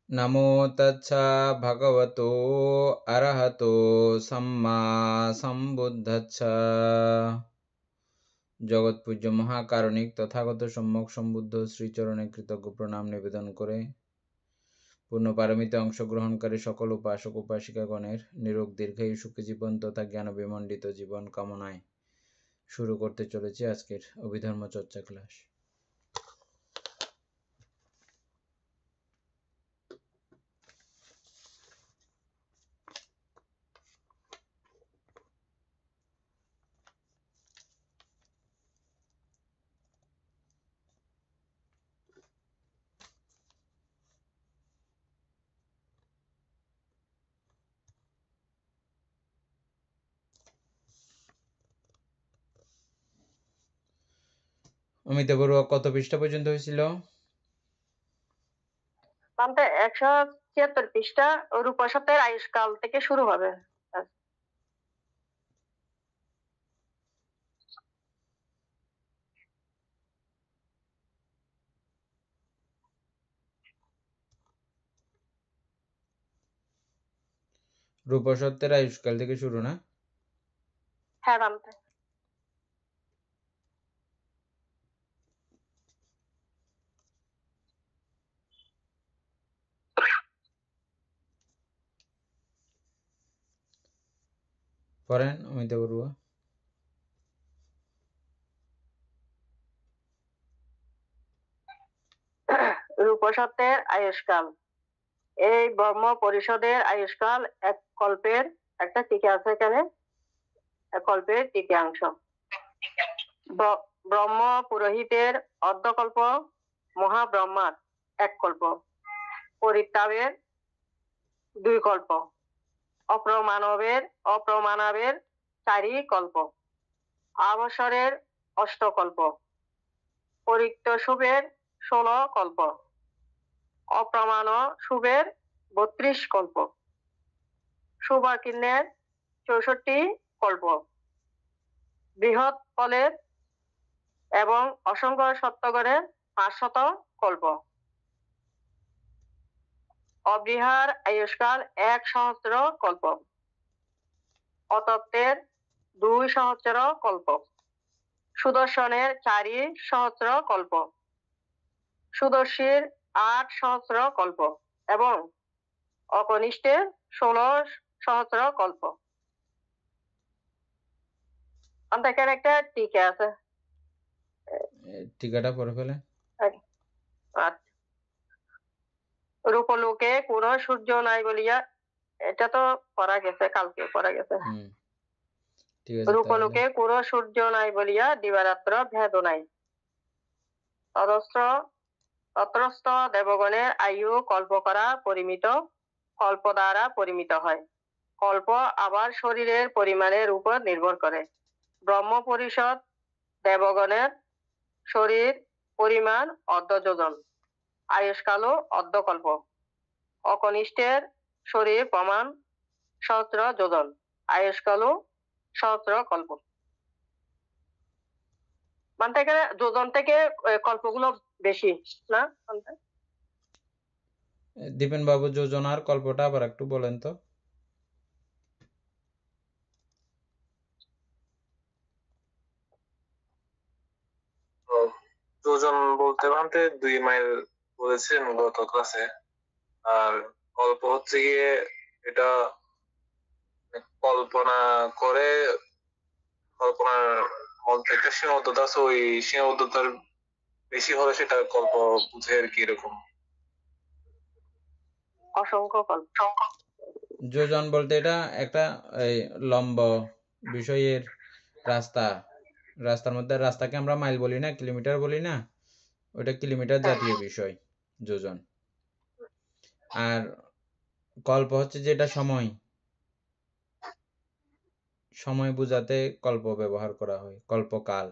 নমো তচ্ছা ভগবতো অরহতো সম্মা সম্বুদ্ধচ্ছা। জগৎপূজ্য মহাকারণিক তথাগত সম্যক সম্বুদ্ধ শ্রীচরণে কৃতজ্ঞ প্রণাম নিবেদন করে পূর্ণ পারমিতে অংশগ্রহণকারী সকল উপাসক উপাসিকাগণের নিরোগ দীর্ঘায়ু সুখী জীবন তথা জ্ঞান বিমণ্ডিত জীবন কামনায় শুরু করতে চলেছি আজকের অভিধর্ম চর্চা ক্লাস। অমিতা বড়ুয়া কত পৃষ্ঠা পর্যন্ত হয়েছিল? 176 পৃষ্ঠা। রূপসতের আয়ুষ্কাল থেকে শুরু হবে। রূপসত্যের আয়ুষ্কাল থেকে শুরু না? হ্যাঁ বান্তে। পড়েন অমিতা বড়ুয়া। রূপসত্বের আয়ুষ্কাল। এই ব্রহ্ম পরিষদের আয়ুষ্কাল এক কল্পের, একটা টিকা আছে এখানে, এক কল্পের তৃতীয়াংশ। ব্রহ্ম পুরোহিতের অর্ধকল্প, মহাব্রহ্মার এক কল্প, পরিত্রাবের 2 কল্প, অপ্রমাণবের 4 কল্প, অবসরের 8 কল্প, পরিত্য শুভের 16 কল্প, অপ্রমাণ শুভের 32 কল্প, শুভাকীর্ণের 64 কল্প, বৃহৎ ফলের এবং অসংখ্য সত্যগণের 500 কল্প। অবৃহার আয়ুষ্কাল 1 সহস্র কল্প, অতত্ত্বের 2 সহস্র কল্প, সুদর্শনের 4 সহস্র কল্প, সুদর্শীর 8 সহস্র কল্প এবং অকনিষ্ঠের 16 সহস্র কল্প। এখানে একটা টিকা আছে, টিকাটা পড়ে ফেলে। রূপলোকে কোন সূর্য নাই বলিয়া, এটা তো পড়া গেছে, কালকে পড়া গেছে। ঠিক আছে। রূপলোকে কোন সূর্য নাই বলিয়া দিবারাত্র ভেদ নাই। তত্রস্থ দেবগণের আয়ু কল্প করা পরিমিত, কল্প দ্বারা পরিমিত হয়। কল্প আবার শরীরের পরিমাণের উপর নির্ভর করে। ব্রহ্ম পরিষদ দেবগণের শরীর পরিমাণ অর্ধ যোজন, আয়ুষ্কালও অর্ধকল্প। অকনিষ্ঠের শরীর প্রমাণ সহস্র যোজন, আয়ুষ্কালও সহস্র কল্প। মানে এখানে যোজন থেকে কল্পগুলো বেশি না? দীপেন বাবু যোজনার কল্পটা আবার একটু বলেন তো। যোজন বলতে ভাবতে 2 মাইল বলেছেন গত ক্লাসে। আর কল্প হচ্ছে গিয়ে এটা কল্পনা করে, কল্পনার মধ্যে একটা সীমাবদ্ধতা আছে, ওই সীমাবদ্ধতার বেশি হলে সেটা কল্প বুঝে আর কি, এরকম। অসংখ্য কল্প। যোজন বলতে এটা একটা লম্ব বিষয়ের রাস্তার মধ্যে, রাস্তাকে আমরা মাইল বলি না, কিলোমিটার বলি না, ওটা কিলোমিটার জাতীয় বিষয় যোজন। আর কল্প হচ্ছে যেটা সময় বোঝাতে কল্প ব্যবহার করা হয়, কল্পকাল।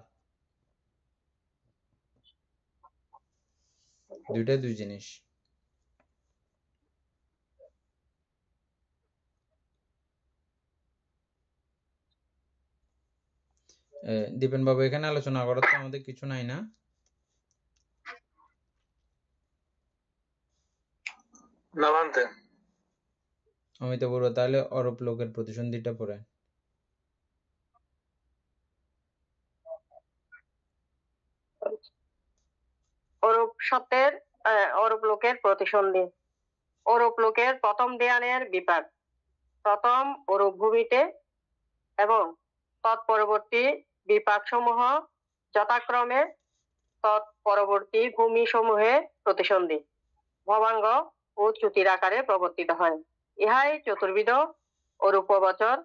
দুইটা দুই জিনিস। দীপেন বাবু এখানে আলোচনা করার তো আমাদের কিছু নাই না? না বানতে অমিত বড়ুয়া তাহলে অরূপ লোকের প্রতিসন্ধিটা পড়ে। অরূপ শব্দের অরূপ লোকের প্রতিসন্ধি। অরূপ লোকের প্রথম দেয়ানের বিপাক প্রথম অরূপ ভূমিতে এবং তৎপরবর্তী বিপাক সমূহ যথাক্রমে তৎপরবর্তী ভূমি সমূহে প্রতিসন্ধি ভবাঙ্গ ও চ্যুতির আকারে প্রবর্তিত হয়। ইহাই চতুর্বিধ অরূপবচর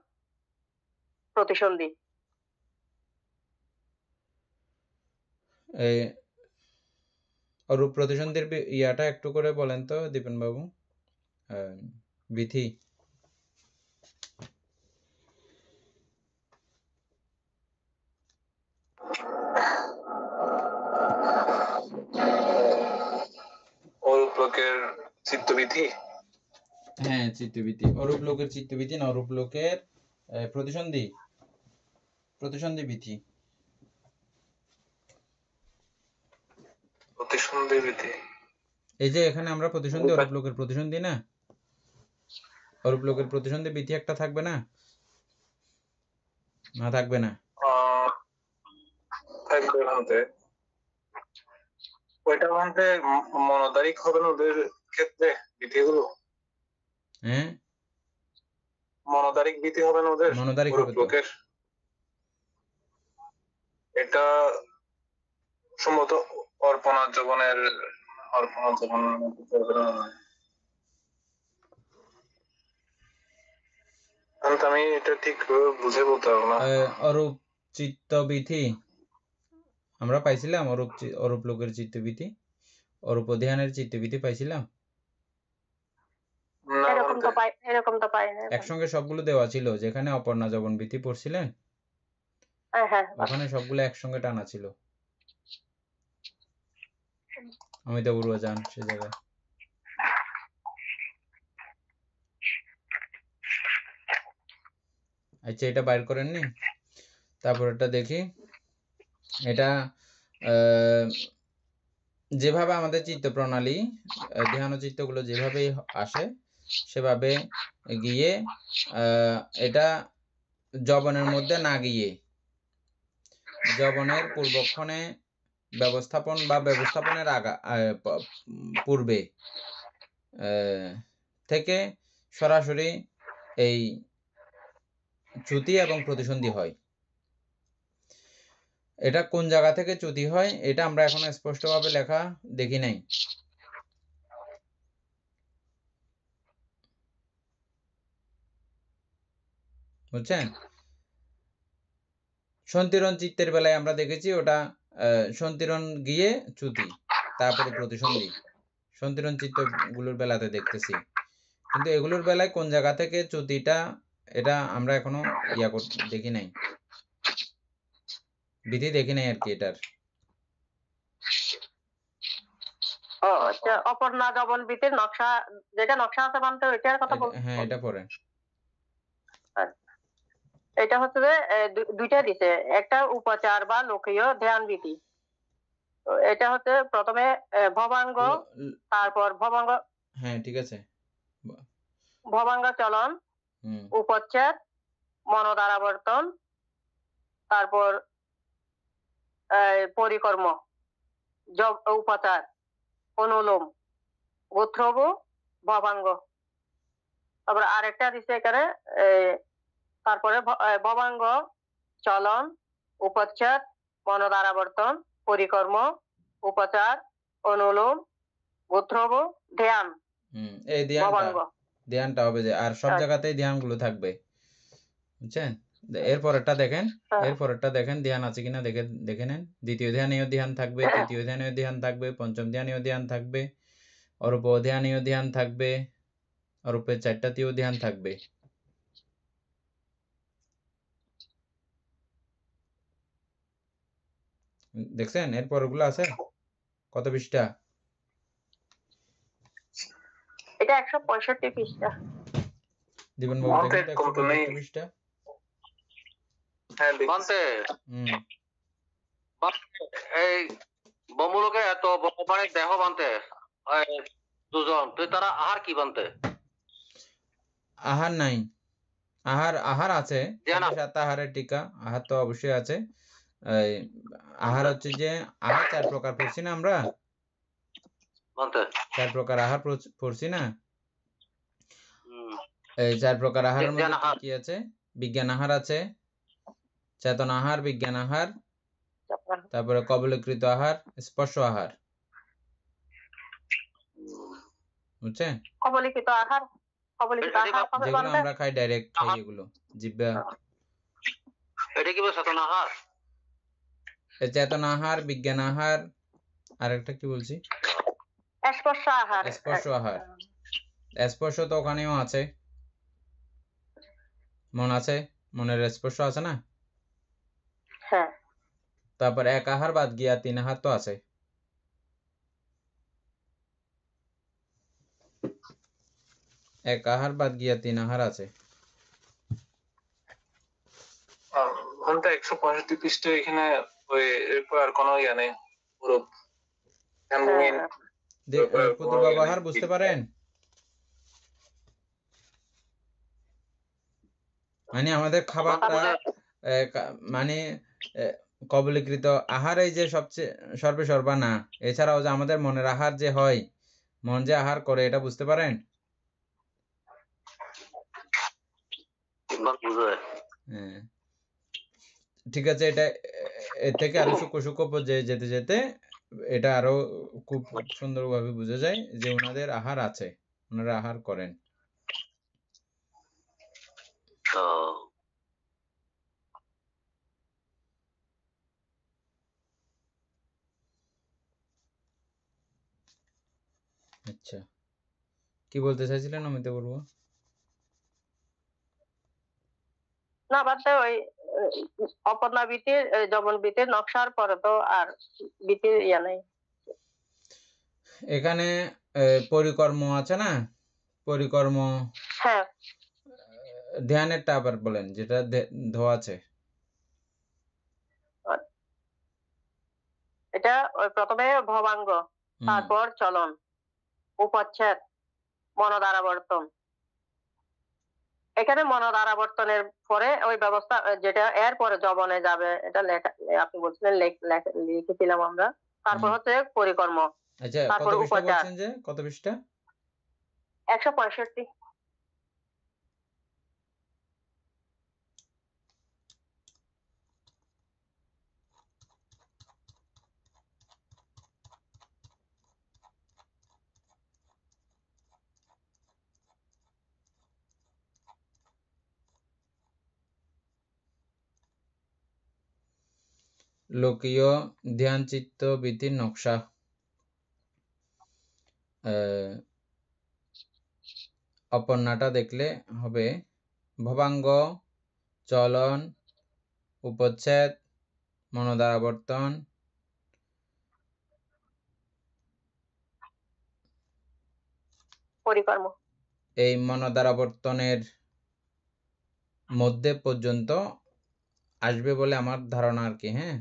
প্রতিসন্ধি। এই অরূপ প্রতিসন্ধির ইয়াটা একটু করে বলেন তো দীপেন বাবু, বিধি। অরূপ লোকের চিত্তবিধি। হ্যাঁ চিত্তবিধি, অরূপ লোকের চিত্তবিধি না অরূপ লোকের প্রতিসন্ধি, প্রতিসন্ধি বিধি। প্রতিসন্ধি বিধি এই যে এখানে আমরা প্রতিসন্ধি অরূপ লোকের প্রতিসন্ধি না, অরূপ লোকের প্রতিসন্ধি বিধি একটা থাকবে না? না থাকবে না? থাকবে ভাবতে ওইটা ভাবতে মনোদারিক হবে না ওদের ক্ষেত্রে বিধিগুলো? হ্যাঁ মনোদারিক বিধি হবে না ওদের মনোদারিক অরূপ হবে তো। লোকের? এটা সম্ভবত অর্পণা যবনের আমি এটা ঠিক বুঝে বলতে পারবো না। অরূপ চিত্তবিধি আমরা পাইছিলাম, অরূপ লোকের চিত্তবিধি, অরূপ ধ্যানের চিত্তবিধি পাইছিলাম। না এরকম তো পাই না। একসঙ্গে সবগুলো দেওয়া ছিল, যেখানে অপর্ণা যবন বিধি পড়ছিলেন হ্যাঁ ওখানে সবগুলো একসঙ্গে টানা ছিল। অমিত বড়ুয়া যান সে জায়গায়। আচ্ছা এটা বাইর করেননি, তারপর এটা দেখি। এটা যেভাবে আমাদের চিত্ত প্রণালী ধ্যান চিত্তগুলো যেভাবে আসে সেভাবে গিয়ে এটা যবনের মধ্যে না গিয়ে যবনের পূর্বক্ষণে ব্যবস্থাপন বা ব্যবস্থাপনের পূর্বে থেকে সরাসরি এই চ্যুতি এবং প্রতিসন্ধি হয়। এটা কোন জায়গা থেকে চ্যুতি হয় এটা আমরা এখনো স্পষ্টভাবে লেখা দেখি নাই। বুঝছেন? সন্তিরণ চিত্তের বেলায় আমরা দেখেছি ওটা সন্তিরণ গিয়ে চ্যুতি তারপরে প্রতিসন্ধি, সন্তিরণ চিত্ত গুলোর বেলাতে দেখতেছি, কিন্তু এগুলোর বেলায় কোন জায়গা থেকে চ্যুতিটা এটা আমরা এখনো দেখি নাই, বিধি দেখি নাই আর কি এটার। অপর্ণা যবন বিধির নকশা, যেটা নকশা আছে মানতে ওইটার কথা বলছেন? হ্যাঁ এটা পড়ে। এটা হচ্ছে যে দুইটা দিছে, একটা উপাচার বা লোকীয় ধ্যান বিধি। এটা হচ্ছে প্রথমে ভবাঙ্গ, তারপর ভবাঙ্গ, হ্যাঁ ঠিক আছে, ভবাঙ্গ চলন, উপচ্ছেদ, মনোদ্বারাবর্তন, তারপর পরিকর্ম, উপাচার, অনুলোম, গোত্রব, ভবাঙ্গ। তারপর আরেকটা দিছে এখানে তারপরে ভবাঙ্গ চলন, উপচ্ছেদ, মনোদ্বারাবর্তন, পরিকর্ম, উপাচার, অনুলোম, গোত্রব, ধ্যান। এই ধ্যানটা হবে যে, আর সব জায়গাতেই ধ্যানগুলো থাকবে, বুঝছেন? এরপরেরটা দেখেন, এরপরেরটা দেখেন ধ্যান আছে কিনা দেখে নেন। দ্বিতীয় ধ্যানীয় ধ্যান থাকবে, তৃতীয় ধ্যানীয় ধ্যান থাকবে, পঞ্চম ধ্যানীয় ধ্যান থাকবে, অরূপ ধ্যানীয় ধ্যান থাকবে, অরূপের 4টাতেও ধ্যান থাকবে। দেখছেন এরপর ওগুলো আছে কত পৃষ্ঠা? এটা 165 পৃষ্ঠা। দিবেন বাবু দেখেন তো 165 পৃষ্ঠা। হ্যাঁ বানতে এই বমুলোকে এত বড় দেহ বানতে দুজন, তো তারা আহার কি বানতে? আহার নাই, আহার আছে, ধ্যান সাথে সাথে আহারের টিকা, আহার তো অবশ্যই আছে। এই আহার হচ্ছে যে আহার 4 প্রকার পড়ছি না আমরা, বানতে 4 প্রকার আহার পড়ছি না। হুম। এই 4 প্রকার আহারের ধ্যান মধ্যে কি আহার। কি আছে? বিজ্ঞান আহার আছে, চেতন আহার, বিজ্ঞান আহার, তারপরে কবলীকৃত আহার, স্পর্শ আহার। বুঝছেন? কবলিকৃত আহার কবে যেগুলো বানতে? আমরা খাই, ডাইরেক্ট খাই এগুলো, জিহ্বা। এটা কি বলে চেতন আহার? এই চেতন আহার, বিজ্ঞান আহার, আরেকটা কি বলছি? স্পর্শ আহার। স্পর্শ আহার। স্পর্শ তো ওখানেও আছে, মন আছে, মনের স্পর্শ আছে না। হ্যাঁ, তারপর 1 আহার বাদ গিয়া 3 আহার তো আছে। 1 আহার বাদ গিয়া 3 আহার আছে। ঘন্টা 165 পৃষ্ঠে এখানে ওই এরপর আর কোনো ইয়া নেই, পুরো ধ্যানভূমির পুতুল বাবা আহার বুঝতে পারেন? মানে আমাদের খাবারটা মানে কবলীকৃত আহার এই যে সবচেয়ে সর্বা না, এছাড়াও যে আমাদের মনের আহার যে হয়, মন যে আহার করে, এটা বুঝতে পারেন? হ্যাঁ, ঠিক আছে। এটা এর থেকে আরো সূক্ষ্ম পর্যায়ে যেতে যেতে এটা আরো খুব সুন্দরভাবে বোঝা যায় যে ওনাদের আহার আছে, ওনারা আহার করেন। আচ্ছা, কি বলতে চাইছিলেন অমিত বলবো? না বাদে ওই অপর্ণা বীতির জবন বীতির নকশার পরে তো আর বীতির ইয়া নেই। এখানে পরিকর্ম আছে না, পরিকর্ম। হ্যাঁ, ধ্যানেরটা আবার বলেন, যেটা ধোয়া আছে। এটা ওই প্রথমে ভবাঙ্গ, তারপর চলন, উপচ্ছেদ, মনোদ্বারাবর্তন। এখানে মনোদ্বারাবর্তনের পরে ওই ব্যবস্থা যেটা এর পরে জবনে যাবে, এটা লেখা আপনি বলছিলেন লিখেছিলাম আমরা। তারপর হচ্ছে পরিকর্ম। আচ্ছা, তারপর কত পৃষ্ঠা উপচার। বলছেন যে কত পৃষ্ঠা? 165। লোকীয় ধ্যান চিত্ত বৃত্তির নকশা। অপর্ণাটা দেখলে হবে ভবাঙ্গ, চলন, উপচ্ছেদ, মনোদ্বারাবর্তন, পরিকর্ম। এই মনোদ্বারাবর্তনের মধ্যে পর্যন্ত আসবে বলে আমার ধারণা আর কি। হ্যাঁ,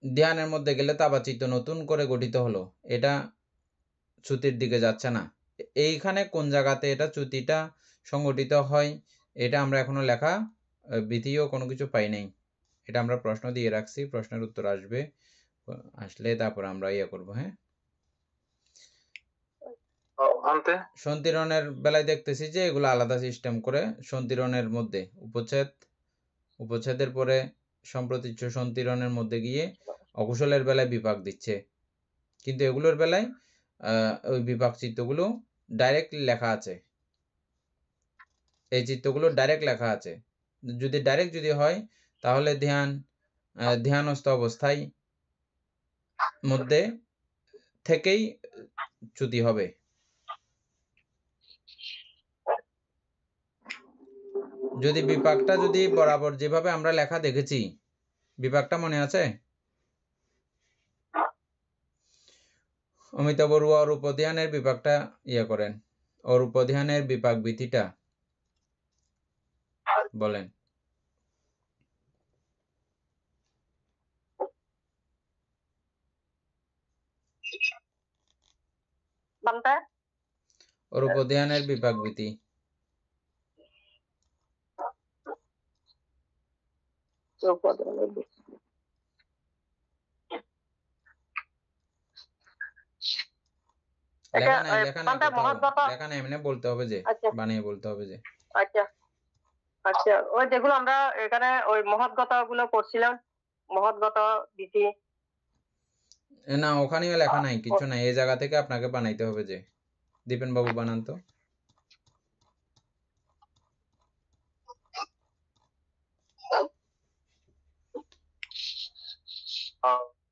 ধ্যানের মধ্যে গেলে তো আবার চিত্ত নতুন করে গঠিত হলো, এটা চ্যুতির দিকে যাচ্ছে না। এইখানে কোন জায়গাতে এটা চ্যুতিটা সংগঠিত হয়, এটা আমরা এখনো লেখা বিধিও কোনো কিছু পাই নাই। এটা আমরা প্রশ্ন দিয়ে রাখছি, প্রশ্নের উত্তর আসবে, আসলে তারপর আমরা ইয়ে করবো। হ্যাঁ, সন্তিরণের বেলায় দেখতেছি যে এগুলো আলাদা সিস্টেম করে। সন্তিরণের মধ্যে উপচ্ছেদের পরে সম্প্রতিচ্ছ সন্তিরণের মধ্যে গিয়ে অকুশলের বেলায় বিপাক দিচ্ছে, কিন্তু এগুলোর বেলায় ওই বিপাক চিত্তগুলো ডাইরেক্টলি লেখা আছে। এই চিত্তগুলো ডাইরেক্ট লেখা আছে। যদি ডাইরেক্ট যদি হয় তাহলে ধ্যানস্থ অবস্থায় মধ্যে থেকেই চ্যুতি হবে। যদি বিপাকটা যদি বরাবর যেভাবে আমরা লেখা দেখেছি, বিপাকটা মনে আছে? অমিত বড়ুয়া অরূপ ধ্যানের বিপাকটা ইয়ে করেন, অরূপ ধ্যানের বিপাক বিধিটা বলেন। Bante? অরূপধ্যানের বিপাক ভীতি। লেখা নাই Bante কোথাও, মহৎগত। লেখা নাই, এমনি বলতে হবে যে, আচ্ছা বানিয়ে বলতে হবে যে। আচ্ছা আচ্ছা, ওই যেগুলো আমরা এখানে ওই মহৎগত গুলো পড়ছিলাম, মহৎগত ভীতি। না, ওখানেও লেখা নাই, কিছু নাই, এই জায়গা থেকে আপনাকে বানাইতে হবে যে। দীপেন বাবু বানান তো।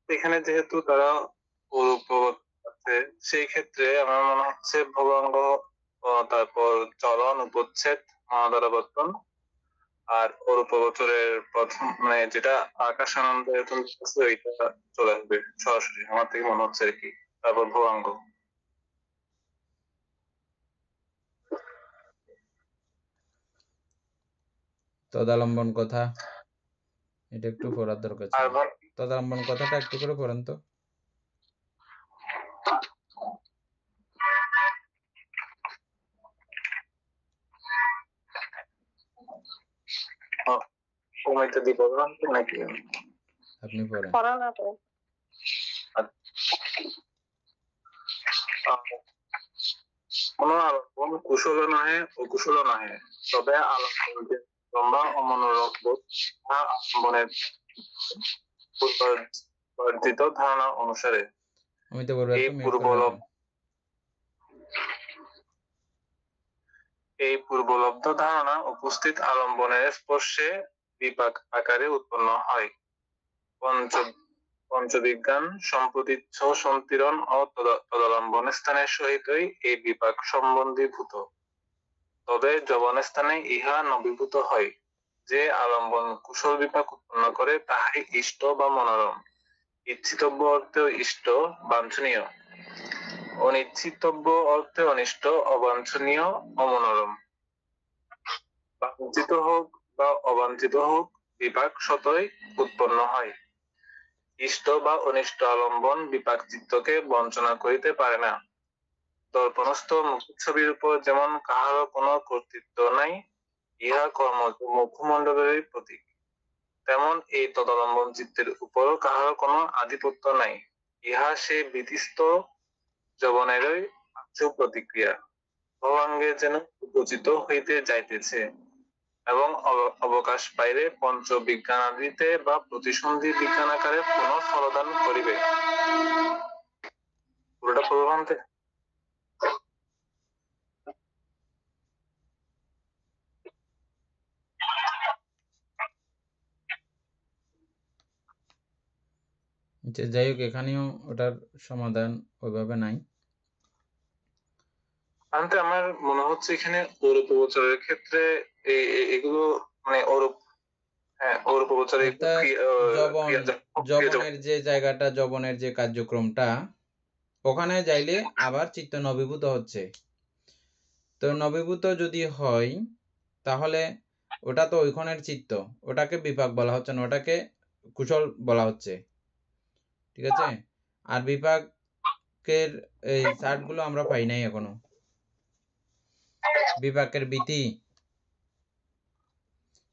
এখানে যেহেতু তারা অরূপবৎ আছে, সেই ক্ষেত্রে আমার মনে হচ্ছে ভবাঙ্গ, তারপর চলন, উপচ্ছেদ, মহাদারাবর্তন, আর অরূপবচরের প্রথম মানে যেটা আকাশানন্দ ওইটা চলে আসবে সরাসরি, আমার থেকে মনে হচ্ছে আর কি। তারপর ভবাঙ্গ। তদালম্বন কথা, এটা একটু পড়ার দরকার আর ছিল। তদালম্বন কথাটা একটু করে পড়েন তো। সময়টা দিব নাকি আপনি পড়েন। পড়া না তো। কোন আলম্বন কুশল নহে অকুশল নহে, তবে আলম্বন যে লম্বা ও মনোরম বোধ, তাহা আলম্বনের পূর্ববর্তিত ধারণা অনুসারে আমি তো বলবো এই একটু মিউট করে রাখেন। এই পূর্বলব্ধ ধারণা উপস্থিত আলম্বনের স্পর্শে বিপাক আকারে উৎপন্ন হয়। পঞ্চবিজ্ঞান সম্প্রতিচ্ছ সন্তিরণ ও তদালম্বন স্থানের সহিতই এই বিপাক সম্বন্ধীভূত। তবে যবন স্থানে ইহা নবীভূত হয়। যে আলম্বন কুশল বিপাক উৎপন্ন করে তাহাই ইষ্ট বা মনোরম, ইচ্ছিতব্য অর্থে ইষ্ট বাঞ্ছনীয়, অনিচ্ছিতব্য অর্থে অনিষ্ট অবাঞ্ছনীয় অমনোরম। বাঞ্ছিত হোক বা অবাঞ্ছিত হোক, বিপাক স্বতই উৎপন্ন হয়। ইষ্ট বা অনিষ্ট আলম্বন বিপাক চিত্তকে বঞ্চনা করিতে পারে না। দর্পণস্থ মুখছবির উপর যেমন কাহারও কোনো কর্তৃত্ব নাই, ইহা কর্মজ মুখমণ্ডলেরই প্রতীক, তেমন এই তদালম্বন চিত্তের উপরও কাহারও কোনো আধিপত্য নাই, ইহা সে বিধিস্থ যবনেরই প্রতিক্রিয়া। ভবাঙ্গে যেন উপচিত হইতে যাইতেছে এবং অবকাশ পাইলে পঞ্চ বিজ্ঞানাদিতে বা প্রতিসন্ধি বিজ্ঞান আকারে পুনঃ ফলদান করিবে। পুরোটা পূর্বান্তে যাই হোক, এখানেও ওটার সমাধান ওইভাবে নাই। আমার মনে হচ্ছে এখানে অরূপবচরের ক্ষেত্রে এগুলো মানে অরূপবচরে যবনের যে জায়গাটা, যবনের যে কার্যক্রমটা, ওখানে যাইলে আবার চিত্ত নবীভূত হচ্ছে। তো নবীভূত যদি হয় তাহলে ওটা তো ওইখানের চিত্ত, ওটাকে বিপাক বলা হচ্ছে না, ওটাকে কুশল বলা হচ্ছে, ঠিক আছে? আর বিপাকের এই চার্টগুলো আমরা পাই নাই এখনো। বিপাকের ভীতি,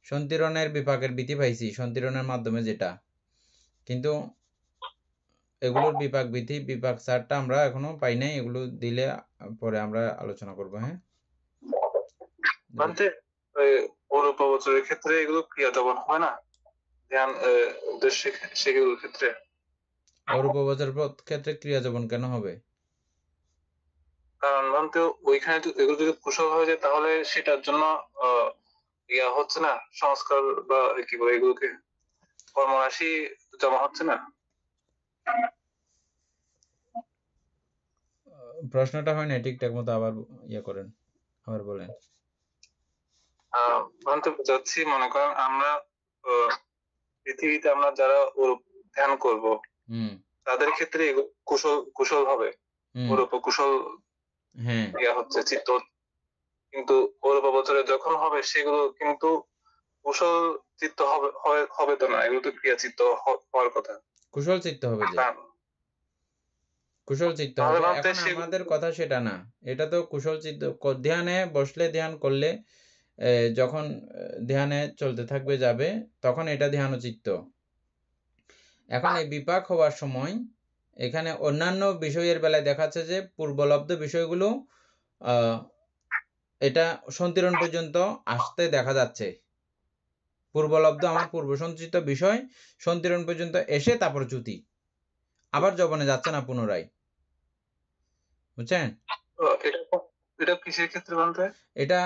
সন্তিরণের বিপাকের ভীতি পাইছি সন্তিরণের মাধ্যমে যেটা, কিন্তু এগুলোর বিপাক ভীতি, বিপাক চার্টটা আমরা এখনো পাই নাই। এগুলো দিলে পরে আমরা আলোচনা করব। হ্যাঁ, অরূপবচরের ক্ষেত্রে এগুলো ক্রিয়া যবন হয় না, ধ্যান উদ্দেশ্যে সেগুলোর ক্ষেত্রে। অরূপবচর ক্ষেত্রে ক্রিয়া যবন কেন হবে? কারণ বলতে ওইখানে এগুলো যদি কুশল হয়ে যায় তাহলে সেটার জন্য ইয়া হচ্ছে না, সংস্কার বা কি বলে এগুলোকে কর্মরাশি জমা হচ্ছে না। প্রশ্নটা হয় না ঠিকঠাক মতো, আবার ইয়ে করেন, আবার বলেন। বলতে যাচ্ছি, মনে করেন আমরা পৃথিবীতে আমরা যারা ধ্যান করব, তাদের ক্ষেত্রে কুশল হবে, অরূপ কুশল ইয়া হচ্ছে চিত্ত, কিন্তু অরূপবচরে যখন হবে সেগুলো কিন্তু কুশল চিত্ত হবে তো না, এগুলো তো ক্রিয়া চিত্ত হওয়ার কথা। কুশল চিত্ত হবে যে, কুশল চিত্ত তাহলে হবে। ভাবতে এখন আমাদের কথা সেটা না, এটা তো কুশল চিত্ত ধ্যানে বসলে, ধ্যান করলে যখন ধ্যানে চলতে থাকবে যাবে, তখন এটা ধ্যান চিত্ত। এখন এই বিপাক হওয়ার সময় এখানে অন্যান্য বিষয়ের বেলায় দেখাচ্ছে যে পূর্বলব্ধ বিষয়গুলো এটা সন্তিরণ পর্যন্ত আসতে দেখা যাচ্ছে। পূর্বলব্ধ আমার পূর্ব সঞ্চিত বিষয় সন্তিরণ পর্যন্ত এসে তারপর চ্যুতি, আবার যবনে যাচ্ছে না পুনরায়। বুঝছেন? এটা কিসের ক্ষেত্রে বলতে? এটা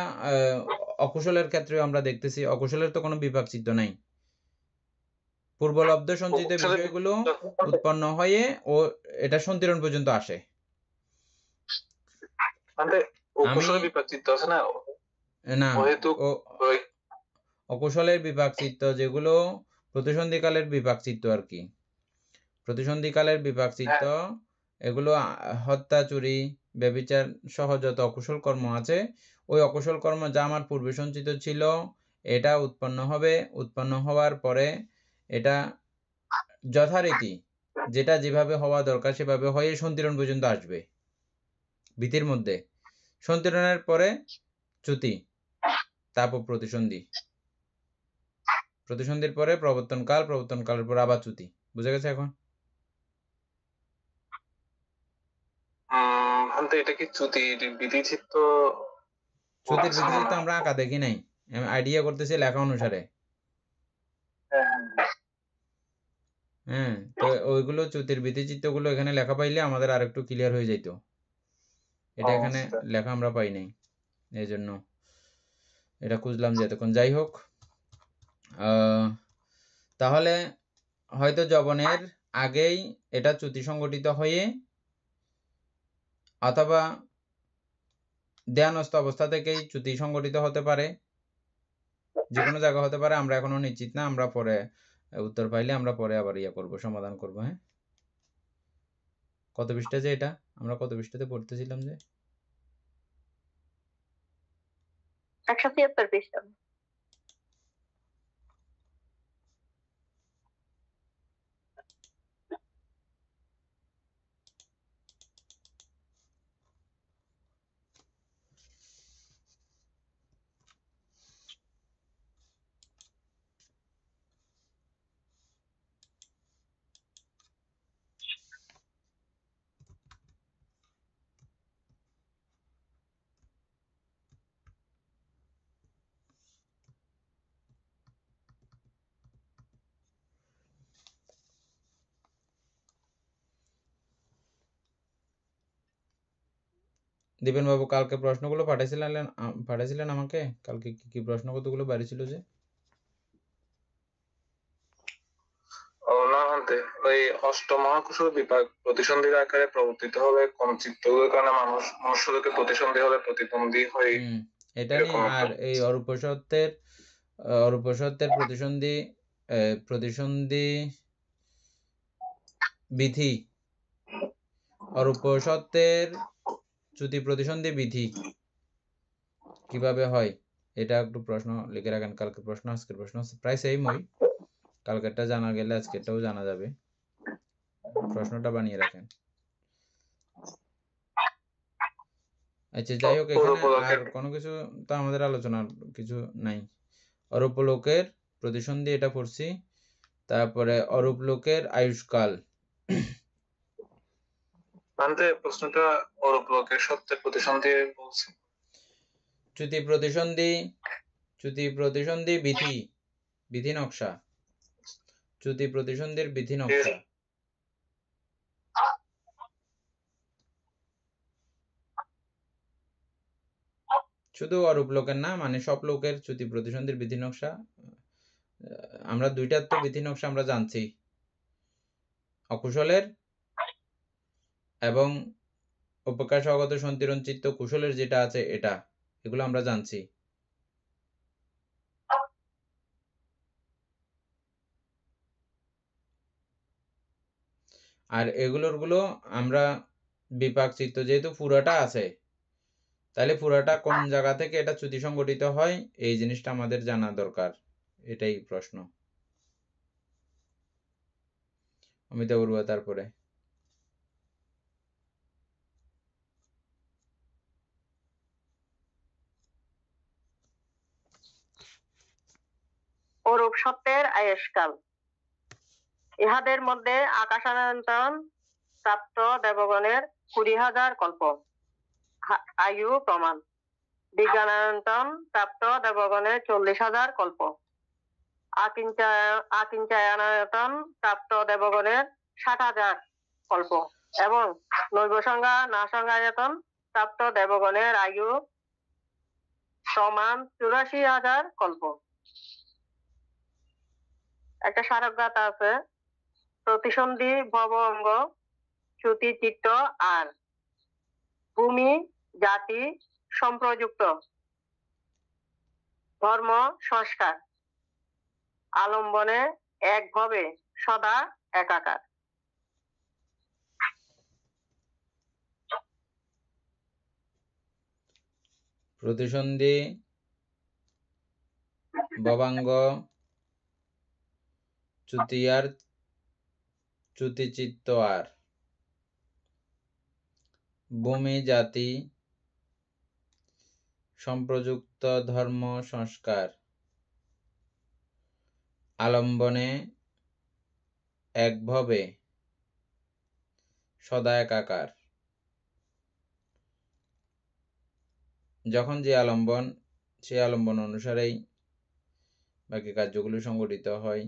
অকুশলের ক্ষেত্রে আমরা দেখতেছি, অকুশলের তো কোনো বিপাক চিত্ত নাই। পূর্বলব্ধ সঞ্চিত বিষয়গুলো উৎপন্ন হয়ে ও এটা সন্তিরণ পর্যন্ত আসে। মানে অকুশলের বিপাক চিত্ত আছে না? না, অহেতুক অকুশলের বিপাক চিত্ত যেগুলো প্রতিসন্ধিকালের বিপাক চিত্ত আর কি। প্রতিসন্ধিকালের বিপাক চিত্ত এগুলো হত্যা, চুরি, ব্যভিচার সহ যত অকুশল কর্ম আছে, ওই অকুশল কর্ম যা আমার পূর্বে সঞ্চিত ছিল এটা উৎপন্ন হবে। উৎপন্ন হওয়ার পরে এটা যথারীতি যেটা যেভাবে হওয়া দরকার সেভাবে হয়ে সন্তিরণ পর্যন্ত আসবে ভীতির মধ্যে। সন্তিরণের পরে চ্যুতি, তারপর প্রতিসন্ধি, প্রতিসন্ধির পরে প্রবর্তনকাল, প্রবর্তনকালের পর আবার চ্যুতি। বুঝে গেছে এখন? এটা কি চ্যুতির বিধিচিত্ত? চ্যুতির বিধিচিত্ত আমরা আঁকা দেখি নাই, আমি আইডিয়া করতেছি লেখা অনুসারে। হ্যাঁ, তো ওইগুলো চ্যুতির বিধিচিত্তগুলো এখানে লেখা পাইলে আমাদের আর একটু ক্লিয়ার হয়ে যাইতো। এটা এখানে লেখা আমরা পাই নাই, এই জন্য এটা খুঁজলাম যে এতক্ষণ। যাই হোক, তাহলে হয়তো যবনের আগেই এটা চ্যুতি সংগঠিত হয়ে অথবা ধ্যানস্থ অবস্থা থেকেই চ্যুতি সংগঠিত হতে পারে, যে কোনো জায়গা হতে পারে। আমরা এখনো নিশ্চিত না, আমরা পরে উত্তর পাইলে আমরা পরে আবার করবো, সমাধান করবো। হ্যাঁ, কত পৃষ্ঠা যে এটা আমরা কত পৃষ্ঠাতে পড়তেছিলাম যে 173 পৃষ্ঠা। দীপেন বাবু কালকে প্রশ্নগুলো পাঠাইছিলেন আমাকে। কালকে কি প্রশ্ন কতগুলো বাড়ি ছিল যে? ওই অষ্টমহাকুশল বিপাক প্রতিসন্ধির আকারে প্রবর্তিত হবে কোন চিত্তগুলোর কারণে মনুষ্যলোকে প্রতিসন্ধি হলে প্রতিবন্ধী হয়। এটা নিয়ে আর এই অরূপ সত্যের প্রতিসন্ধি বিধি, অরূপ সত্যের চ্যুতি প্রতিসন্ধি বিধি কিভাবে হয়, এটা একটু প্রশ্ন লিখে রাখেন। কালকে প্রশ্ন, আজকের প্রশ্ন প্রায় সেমই। কালকেরটা জানা গেলে আজকেরটাও জানা যাবে। প্রশ্নটা বানিয়ে রাখেন। আচ্ছা, যাই হোক, এখানে আর কোনো কিছু তো আমাদের আলোচনার কিছু নাই। অরূপ লোকের প্রতিসন্ধি এটা পড়ছি, তারপরে অরূপ লোকের আয়ুষ্কাল। প্রশ্নটা অরূপ লোকের সত্যের প্রতিসন্ধি বলছে। চ্যুতি প্রতিসন্ধি বিধি নকশা, চ্যুতি প্রতিসন্ধির বিধি নকশা। শুধু অরূপ লোকের না, মানে সব লোকের চ্যুতি প্রতিসন্ধির বিধি নকশা। আমরা দুইটার তো বিধি নকশা আমরা জানছি, অকুশলের এবং উপকাশ অগত সন্তিরণ চিত্ত কুশলের যেটা আছে এটা, এগুলো আমরা জানছি। আর এগুলো আমরা বিপাক চিত্ত যেহেতু পুরাটা আছে, তাহলে পুরাটা কোন জায়গা থেকে এটা চ্যুতি সংগঠিত হয় এই জিনিসটা আমাদের জানা দরকার। এটাই প্রশ্ন। অমিতা বড়ুয়া তারপরে অরূপ সত্যের আয়ুষ্কাল। ইহাদের মধ্যে আকাশান্তরণ প্রাপ্ত দেবগণের 20,000 কল্প আয়ু প্রমাণ, বিজ্ঞানান্তরণ প্রাপ্ত দেবগণের 40,000 কল্প, আকিঞ্চনায়তন প্রাপ্ত দেবগণের 60,000 কল্প এবং নৈবসংজ্ঞা নাসংজ্ঞায়তন প্রাপ্ত দেবগণের আয়ু সমান 84,000 কল্প। একটা স্মারকগাথা আছে, প্রতিসন্ধি ভবঙ্গ চ্যুতি চিত্ত আর ভূমি জাতি সম্প্রযুক্ত ধর্ম সংস্কার আলম্বনে একভাবে সদা একাকার। প্রতিসন্ধি ভবাঙ্গ চ্যুতিচিত্ত আর ভূমি জাতি সম্প্রযুক্ত ধর্ম সংস্কার আলম্বনে একভাবে সদা একাকার। যখন যে আলম্বন, সেই আলম্বন অনুসারেই বাকি কার্যগুলো সংগঠিত হয়।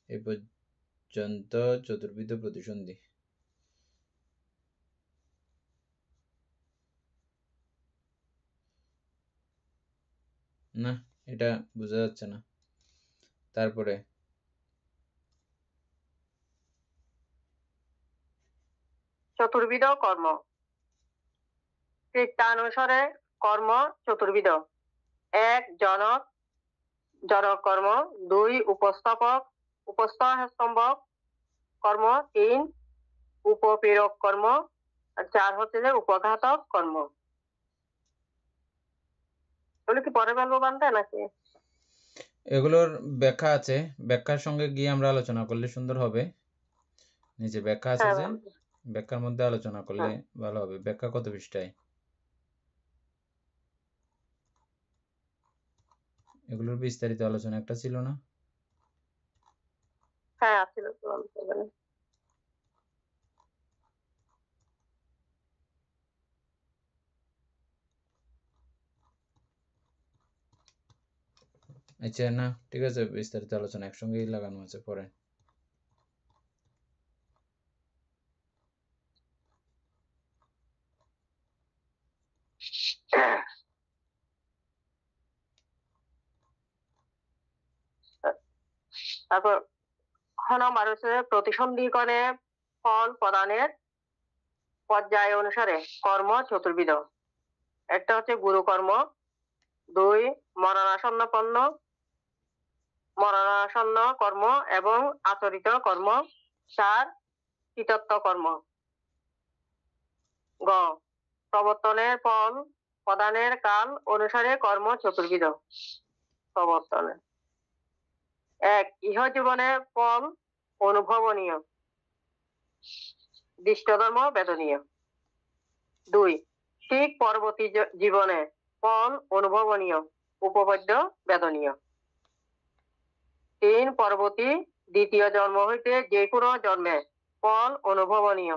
এই পর্যন্ত চতুর্বিধ প্রতিসন্ধি। না, এটা বোঝা যাচ্ছে না। তারপরে চতুর্বিধ কর্ম। কীর্তানুসারে কর্ম চতুর্বিধ। 1 জনক কর্ম, 2 উপস্তম্ভক কর্ম, 3 উপপ্রেরক কর্ম, 4 হচ্ছে যে উপঘাতক কর্ম। এগুলো কি পরে বলবো বানতে নাকি? এগুলোর ব্যাখ্যা আছে, ব্যাখ্যার সঙ্গে গিয়ে আমরা আলোচনা করলে সুন্দর হবে। নিচে ব্যাখ্যা আছে, যে ব্যাখ্যার মধ্যে আলোচনা করলে ভালো হবে। ব্যাখ্যা কত পৃষ্ঠায়? এগুলোর বিস্তারিত আলোচনা একটা ছিল না? হ্যাঁ ছিল। আচ্ছা, না ঠিক আছে, বিস্তারিত আলোচনা একসঙ্গেই লাগানো আছে পরে। তারপর নম্বর হচ্ছে প্রতিসন্ধিকণে ফল প্রদানের পর্যায় অনুসারে কর্ম চতুর্বিধ। একটা হচ্ছে গুরু কর্ম, 2 মরণাসন্ন কর্ম এবং আচরিত কর্ম, 4 কৃতত্ব কর্ম। গ প্রবর্তনের ফল প্রদানের কাল অনুসারে কর্ম চতুর্বিধ। প্রবর্তনে 1 ইহ জীবনে ফল অনুভবনীয়, দৃষ্টধর্ম বেদনীয়। 2 ঠিক পরবর্তী জীবনে ফল অনুভবনীয়, উপপাদ্য বেদনীয়। 3 পরবর্তী দ্বিতীয় জন্ম হইতে যে কোনো জন্মে ফল অনুভবনীয়,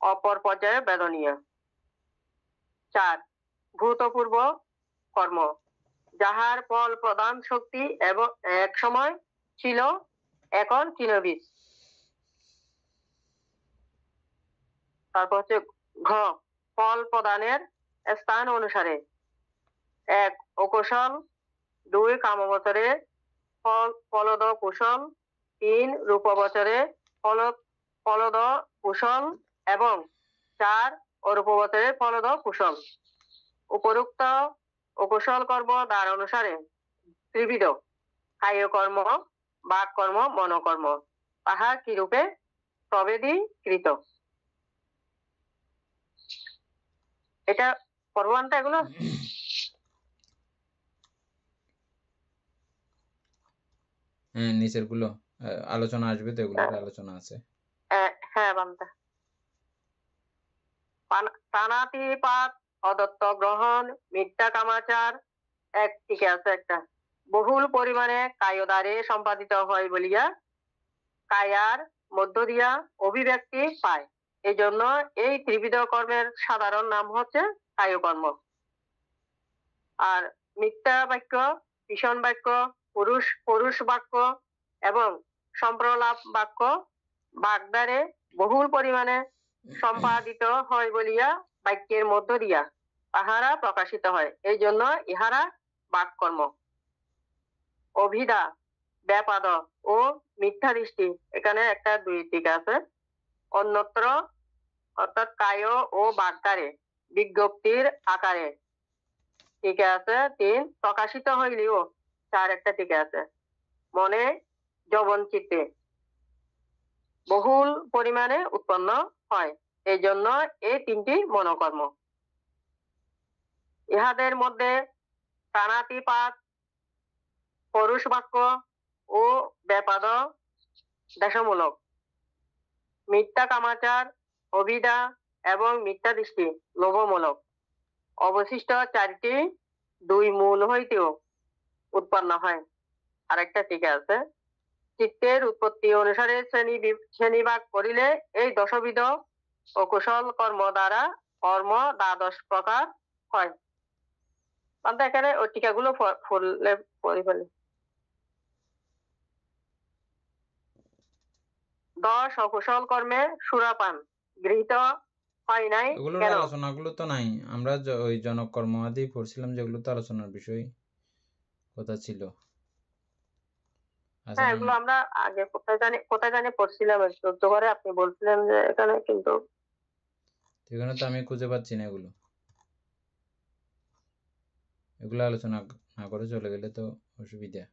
অপর পর্যায়ে বেদনীয়। 4 ভূতপূর্ব কর্ম, যাহার ফল প্রদান শক্তি এবং এক সময় ছিল, এখন চিনবীজ। তারপর হচ্ছে ঘ ফল প্রদানের স্থান অনুসারে 1 অকুশল, 2 কামবচরে ফলদ কুশল, 3 রূপবচরে ফলদ কুশল এবং 4 অরূপবচরে ফলদ কুশল। উপরোক্ত অকুশল কর্ম দ্বার অনুসারে ত্রিবিধ কায় কর্ম, বাক কর্ম, মনোকর্ম, তাহা কিরূপে প্রভেদীকৃত। এটা পর্বান্তা এগুলো হ্যাঁ, নিচের গুলো আলোচনা আসবে তো, এগুলোর আলোচনা আছে। হ্যাঁ বান্তা। প্রাণাতিপাত অদত্ত গ্রহণ, মিথ্যা কামাচার, এক টিকে আছে একটা, বহুল পরিমাণে কায় দ্বারে সম্পাদিত হয় বলিয়া কায়ার মধ্য দিয়া অভিব্যক্তি পায়। এই জন্য এই ত্রিবিধ কর্মের সাধারণ নাম হচ্ছে কায়কর্ম। আর মিথ্যা বাক্য, ভীষণ বাক্য, পুরুষ বাক্য এবং সম্প্রলাপ বাক্য বাগদারে বহুল পরিমাণে সম্পাদিত হয় বলিয়া বাক্যের মধ্য দিয়া তাহারা প্রকাশিত হয়। এই জন্য ইহারা বাক্যকর্ম। অভিধা, ব্যাপাদ ও মিথ্যা দৃষ্টি, এখানে একটা দুই দিক আছে। অন্যত্র অর্থাৎ কায় ও বাগদারে বিজ্ঞপ্তির আকারে টিকে আছে 3, প্রকাশিত হইলেও 4 একটা টিকে আছে। মনে, যবন চিত্তে বহুল পরিমাণে উৎপন্ন হয়। এই জন্য এই 3টি মনোকর্ম। ইহাদের মধ্যে প্রাণাতিপাত, পরুষ বাক্য ও ব্যাপাদ দেশমূলক, মিথ্যা কামাচার, অভিধা এবং মিথ্যা দৃষ্টি লোভমূলক। অবশিষ্ট 4টি 2 মূল হইতেও উৎপন্ন হয়। আরেকটা ঠিক আছে, চিত্তের উৎপত্তি অনুসারে শ্রেণীভাগ করিলে এই 10বিধ অকুশল কর্ম দ্বারা কর্ম 12 প্রকার হয়। এখানে ওই টিকাগুলো ফুললে পড়ি ফেলি। 10 অকুশল কর্মে সুরাপান গৃহীত হয় নাই এগুলোর কেন? আলোচনাগুলো তো নাই, আমরা ওই জনক কর্ম আদি পড়ছিলাম, যেগুলো তো আলোচনার বিষয় কথা ছিল। হ্যাঁ, এগুলো আমরা আগে কোথায় জানি পড়ছিলাম একটু করে, আপনি বলছিলেন যে এখানে, কিন্তু এখানে তো আমি খুঁজে পাচ্ছি না এগুলো। এগুলো আলোচনা না করে চলে গেলে তো অসুবিধা।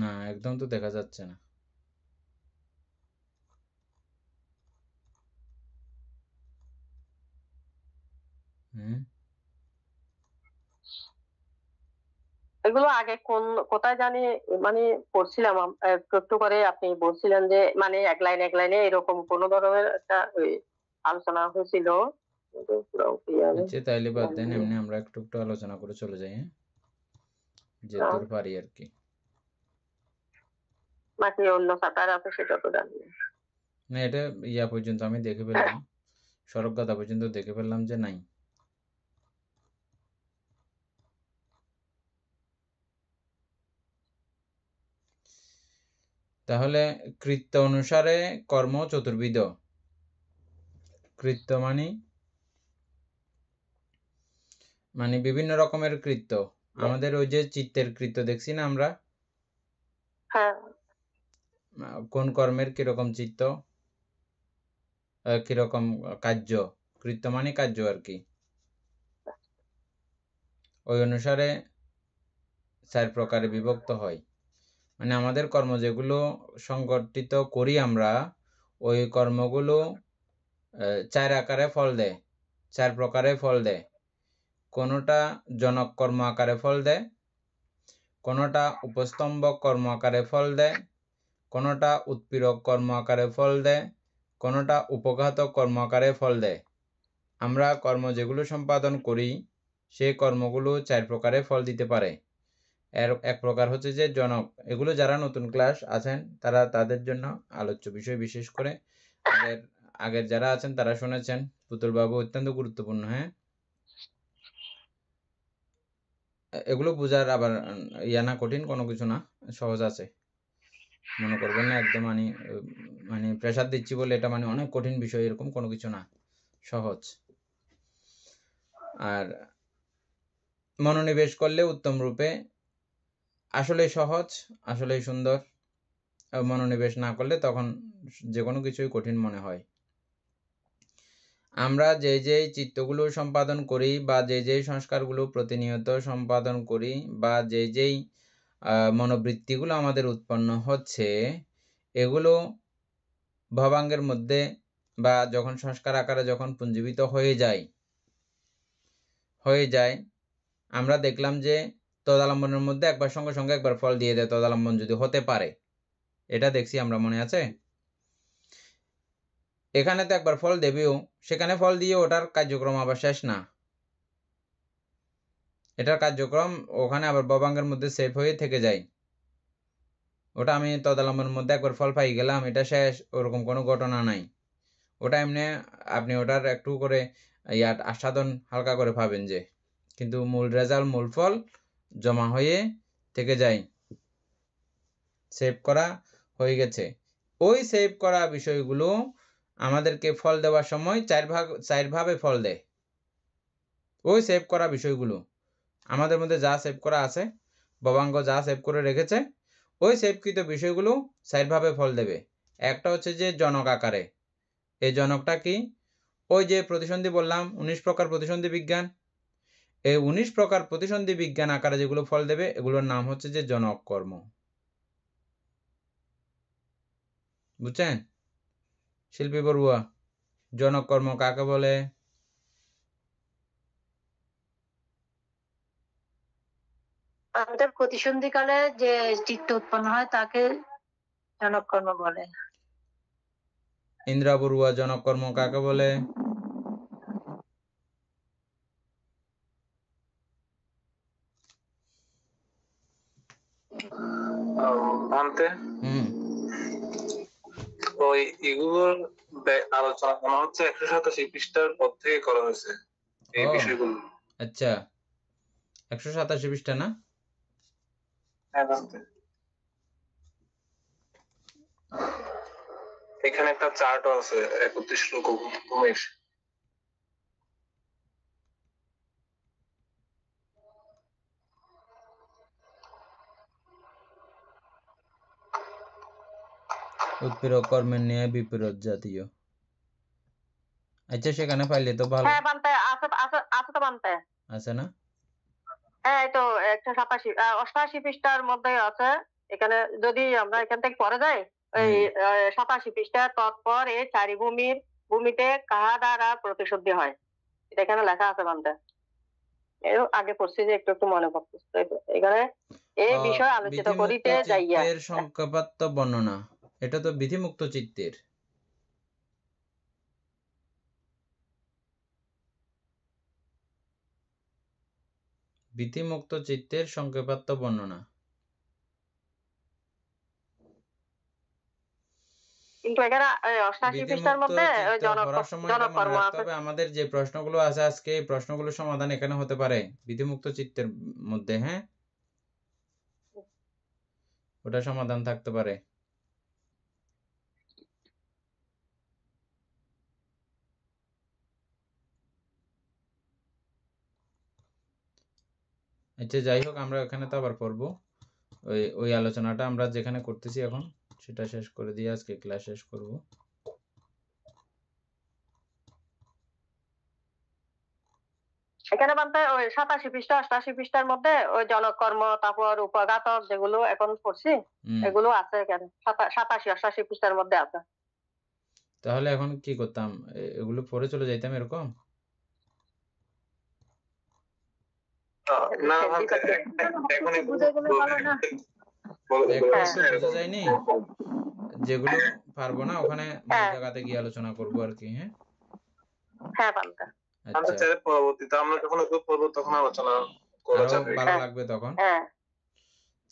না, একদম তো দেখা যাচ্ছে না। এগুলো আগে কোথায় জানি মানে পড়ছিলাম একটু করে, আপনি বলছিলেন যে মানে এক লাইনে এরকম কোন ধরনের একটা আলোচনা হয়েছিল। আচ্ছা, তাইলে বাদ দেন, এমনি আমরা একটু একটু আলোচনা করে চলে যাই। হ্যাঁ, যেদূর পারি আর কি। নাকি অন্য চ্যাপ্টার আছে সেটা তো জানি না, এটা ইয়া পর্যন্ত আমি দেখে ফেললাম, সড়ক গাথা পর্যন্ত দেখে ফেললাম যে নাই। তাহলে কৃত্য অনুসারে কর্ম চতুর্বিধ। কৃত্য মানে বিভিন্ন রকমের কৃত্য। আমাদের ওই যে চিত্তের কৃত্য দেখছি না আমরা, কোন কর্মের কিরকম চিত্ত, কিরকম কার্য, কৃত্য মানে কার্য আর কি। ওই অনুসারে 4 প্রকারে বিভক্ত হয়। মানে আমাদের কর্ম যেগুলো সংগঠিত করি আমরা, ওই কর্মগুলো 4 আকারে ফল দেয়, 4 প্রকারে ফল দেয়। কোনোটা জনক কর্ম আকারে ফল দেয়, কোনোটা উপস্তম্ভক কর্ম আকারে ফল দেয়, কোনোটা উৎপীড়ক কর্ম আকারে ফল দেয়, কোনোটা উপঘাতক কর্ম আকারে ফল দেয়। আমরা কর্ম যেগুলো সম্পাদন করি সেই কর্মগুলো 4 প্রকারে ফল দিতে পারে। এর এক প্রকার হচ্ছে যে জনক। এগুলো যারা নতুন ক্লাস আছেন তারা তাদের জন্য আলোচ্য বিষয়, বিশেষ করে আগের যারা আছেন তারা শুনেছেন। পুতুল বাবু অত্যন্ত গুরুত্বপূর্ণ। হ্যাঁ, এগুলো বোঝার আবার না কঠিন কোনো কিছু না, সহজ আছে, মনে করবেন না একদম মানে প্রেসার দিচ্ছি বলে এটা মানে অনেক কঠিন বিষয়, এরকম কোনো কিছু না, সহজ। আর মনোনিবেশ করলে উত্তম রূপে আসলে সহজ, আসলে সুন্দর। মনোনিবেশ না করলে তখন যে কোনো কিছুই কঠিন মনে হয়। আমরা যে চিত্তগুলো সম্পাদন করি বা যে সংস্কারগুলো প্রতিনিয়ত সম্পাদন করি বা যেই মনোবৃত্তিগুলো আমাদের উৎপন্ন হচ্ছে, এগুলো ভবাঙ্গের মধ্যে বা যখন সংস্কার আকারে যখন পুঞ্জীবিত হয়ে যায়, আমরা দেখলাম যে তদালম্বনের মধ্যে একবার সঙ্গে সঙ্গে একবার ফল দিয়ে দেয়, তদালম্বন যদি হতে পারে। এটা দেখছি আমরা, মনে আছে? এখানে তো একবার ফল দেবেও, সেখানে ফল দিয়ে ওটার কার্যক্রম আবার শেষ না। এটার কার্যক্রম ওখানে আবার ববাঙ্গের মধ্যে সেভ হয়ে থেকে যায়। ওটা আমি তদালম্বনের মধ্যে একবার ফল পাই গেলাম, এটা শেষ, ওরকম কোনো ঘটনা নাই। ওটা এমনি আপনি ওটার একটু করে আস্বাদন হালকা করে পাবেন যে, কিন্তু মূল রেজাল্ট, মূল ফল জমা হয়ে থেকে যায়, সেভ করা হয়ে গেছে। ওই সেভ করা বিষয়গুলো আমাদেরকে ফল দেওয়ার সময় চার ভাবে ফল দেয়। ওই সেভ করা বিষয়গুলো আমাদের মধ্যে যা সেভ করা আছে, ববাঙ্গ যা সেভ করে রেখেছে, ওই সেভকৃত বিষয়গুলো চার ভাবে ফল দেবে। একটা হচ্ছে যে জনক আকারে। এই জনকটা কি? ওই যে প্রতিসন্ধি বললাম, 19 প্রকার প্রতিসন্ধি বিজ্ঞান, এই 19 প্রকার প্রতিসন্ধি বিজ্ঞান আকারে যেগুলো ফল দেবে, এগুলোর নাম হচ্ছে যে জনক কর্ম। বুঝছেন শিল্পী বড়ুয়া? জনক কর্ম কাকে বলে? আমাদের প্রতিসন্ধিকালে যে চিত্ত উৎপন্ন হয় তাকে জনক কর্ম বলে। ইন্দ্রা বড়ুয়া, জনক কর্ম কাকে বলে? আনতে হুম, ওই এগুলোর আলোচনা মনে হচ্ছে 187 পৃষ্ঠার পর থেকে করা হয়েছে এই ও বিষয়গুলো। আচ্ছা, 187 পৃষ্ঠা না? হ্যাঁ, জানতে। এখানে একটা চার্টও আছে 31 লোক ভূমির। উৎপীড়ক কর্মের ন্যায় বিপরীত জাতীয়। আচ্ছা, সেখানে পাইলে তো ভালো। হ্যাঁ বানতে আছে, আছে তো বানতে আছে না? হ্যাঁ, এই তো 187 88 পৃষ্ঠার মধ্যে আছে। এখানে যদি আমরা এখান থেকে পরে যাই, ওই 87 পৃষ্ঠা তৎপর এই চারি ভূমিতে কাহা দ্বারা প্রতিশুদ্ধি হয়, এটা এখানে লেখা আছে বানতে। এর আগে পড়ছি যে একটু একটু মনে পড়তেছে। এখানে এই বিষয় আলোচিত করিতে যাইয়া চিত্তের সংখ্যাপাত্য বর্ণনা, এটা তো বিধিমুক্ত চিত্তের। বিধিমুক্ত চিত্তের সংক্ষেপাত্য বর্ণনা। কিন্তু এখানে 88 পৃষ্ঠার বিধিমুক্ত মধ্যে ওই চিত্ত হওয়ার সময় এটা মনে জনকর্ম রাখতে আছে। হবে, আমাদের যে প্রশ্নগুলো আছে আজকে, এই প্রশ্নগুলোর সমাধান এখানে হতে পারে বিধিমুক্ত চিত্তের মধ্যে। হ্যাঁ, ওটা সমাধান থাকতে পারে। আচ্ছা, যাই হোক, আমরা এখানে তো আবার পড়বো। ওই আলোচনাটা আমরা যেখানে করতেছি এখন, সেটা শেষ করে দিয়ে আজকে ক্লাস শেষ করব। এখানে বানতে ওই 87 পৃষ্ঠা 88 পৃষ্ঠার মধ্যে ওই জনকর্ম, তারপর উপঘাতক যেগুলো এখন পড়ছি, এগুলো আছে এখানে 87 88 পৃষ্ঠার মধ্যে আছে। তাহলে এখন কি করতাম? এগুলো পড়ে চলে যাইতাম এরকম? না, এখনই বুঝে গেলে ভালো না? বুঝে যায়নি, যেগুলো পারবো না ওখানে মূল জায়গাতে গিয়ে আলোচনা করব আর কি। হ্যাঁ হ্যাঁ বানতে আচ্ছা, পরবর্তীতে আমরা যখন এগুলো পড়বো তখন আলোচনা করা আরো যাবে। ভালো লাগবে তখন। হ্যাঁ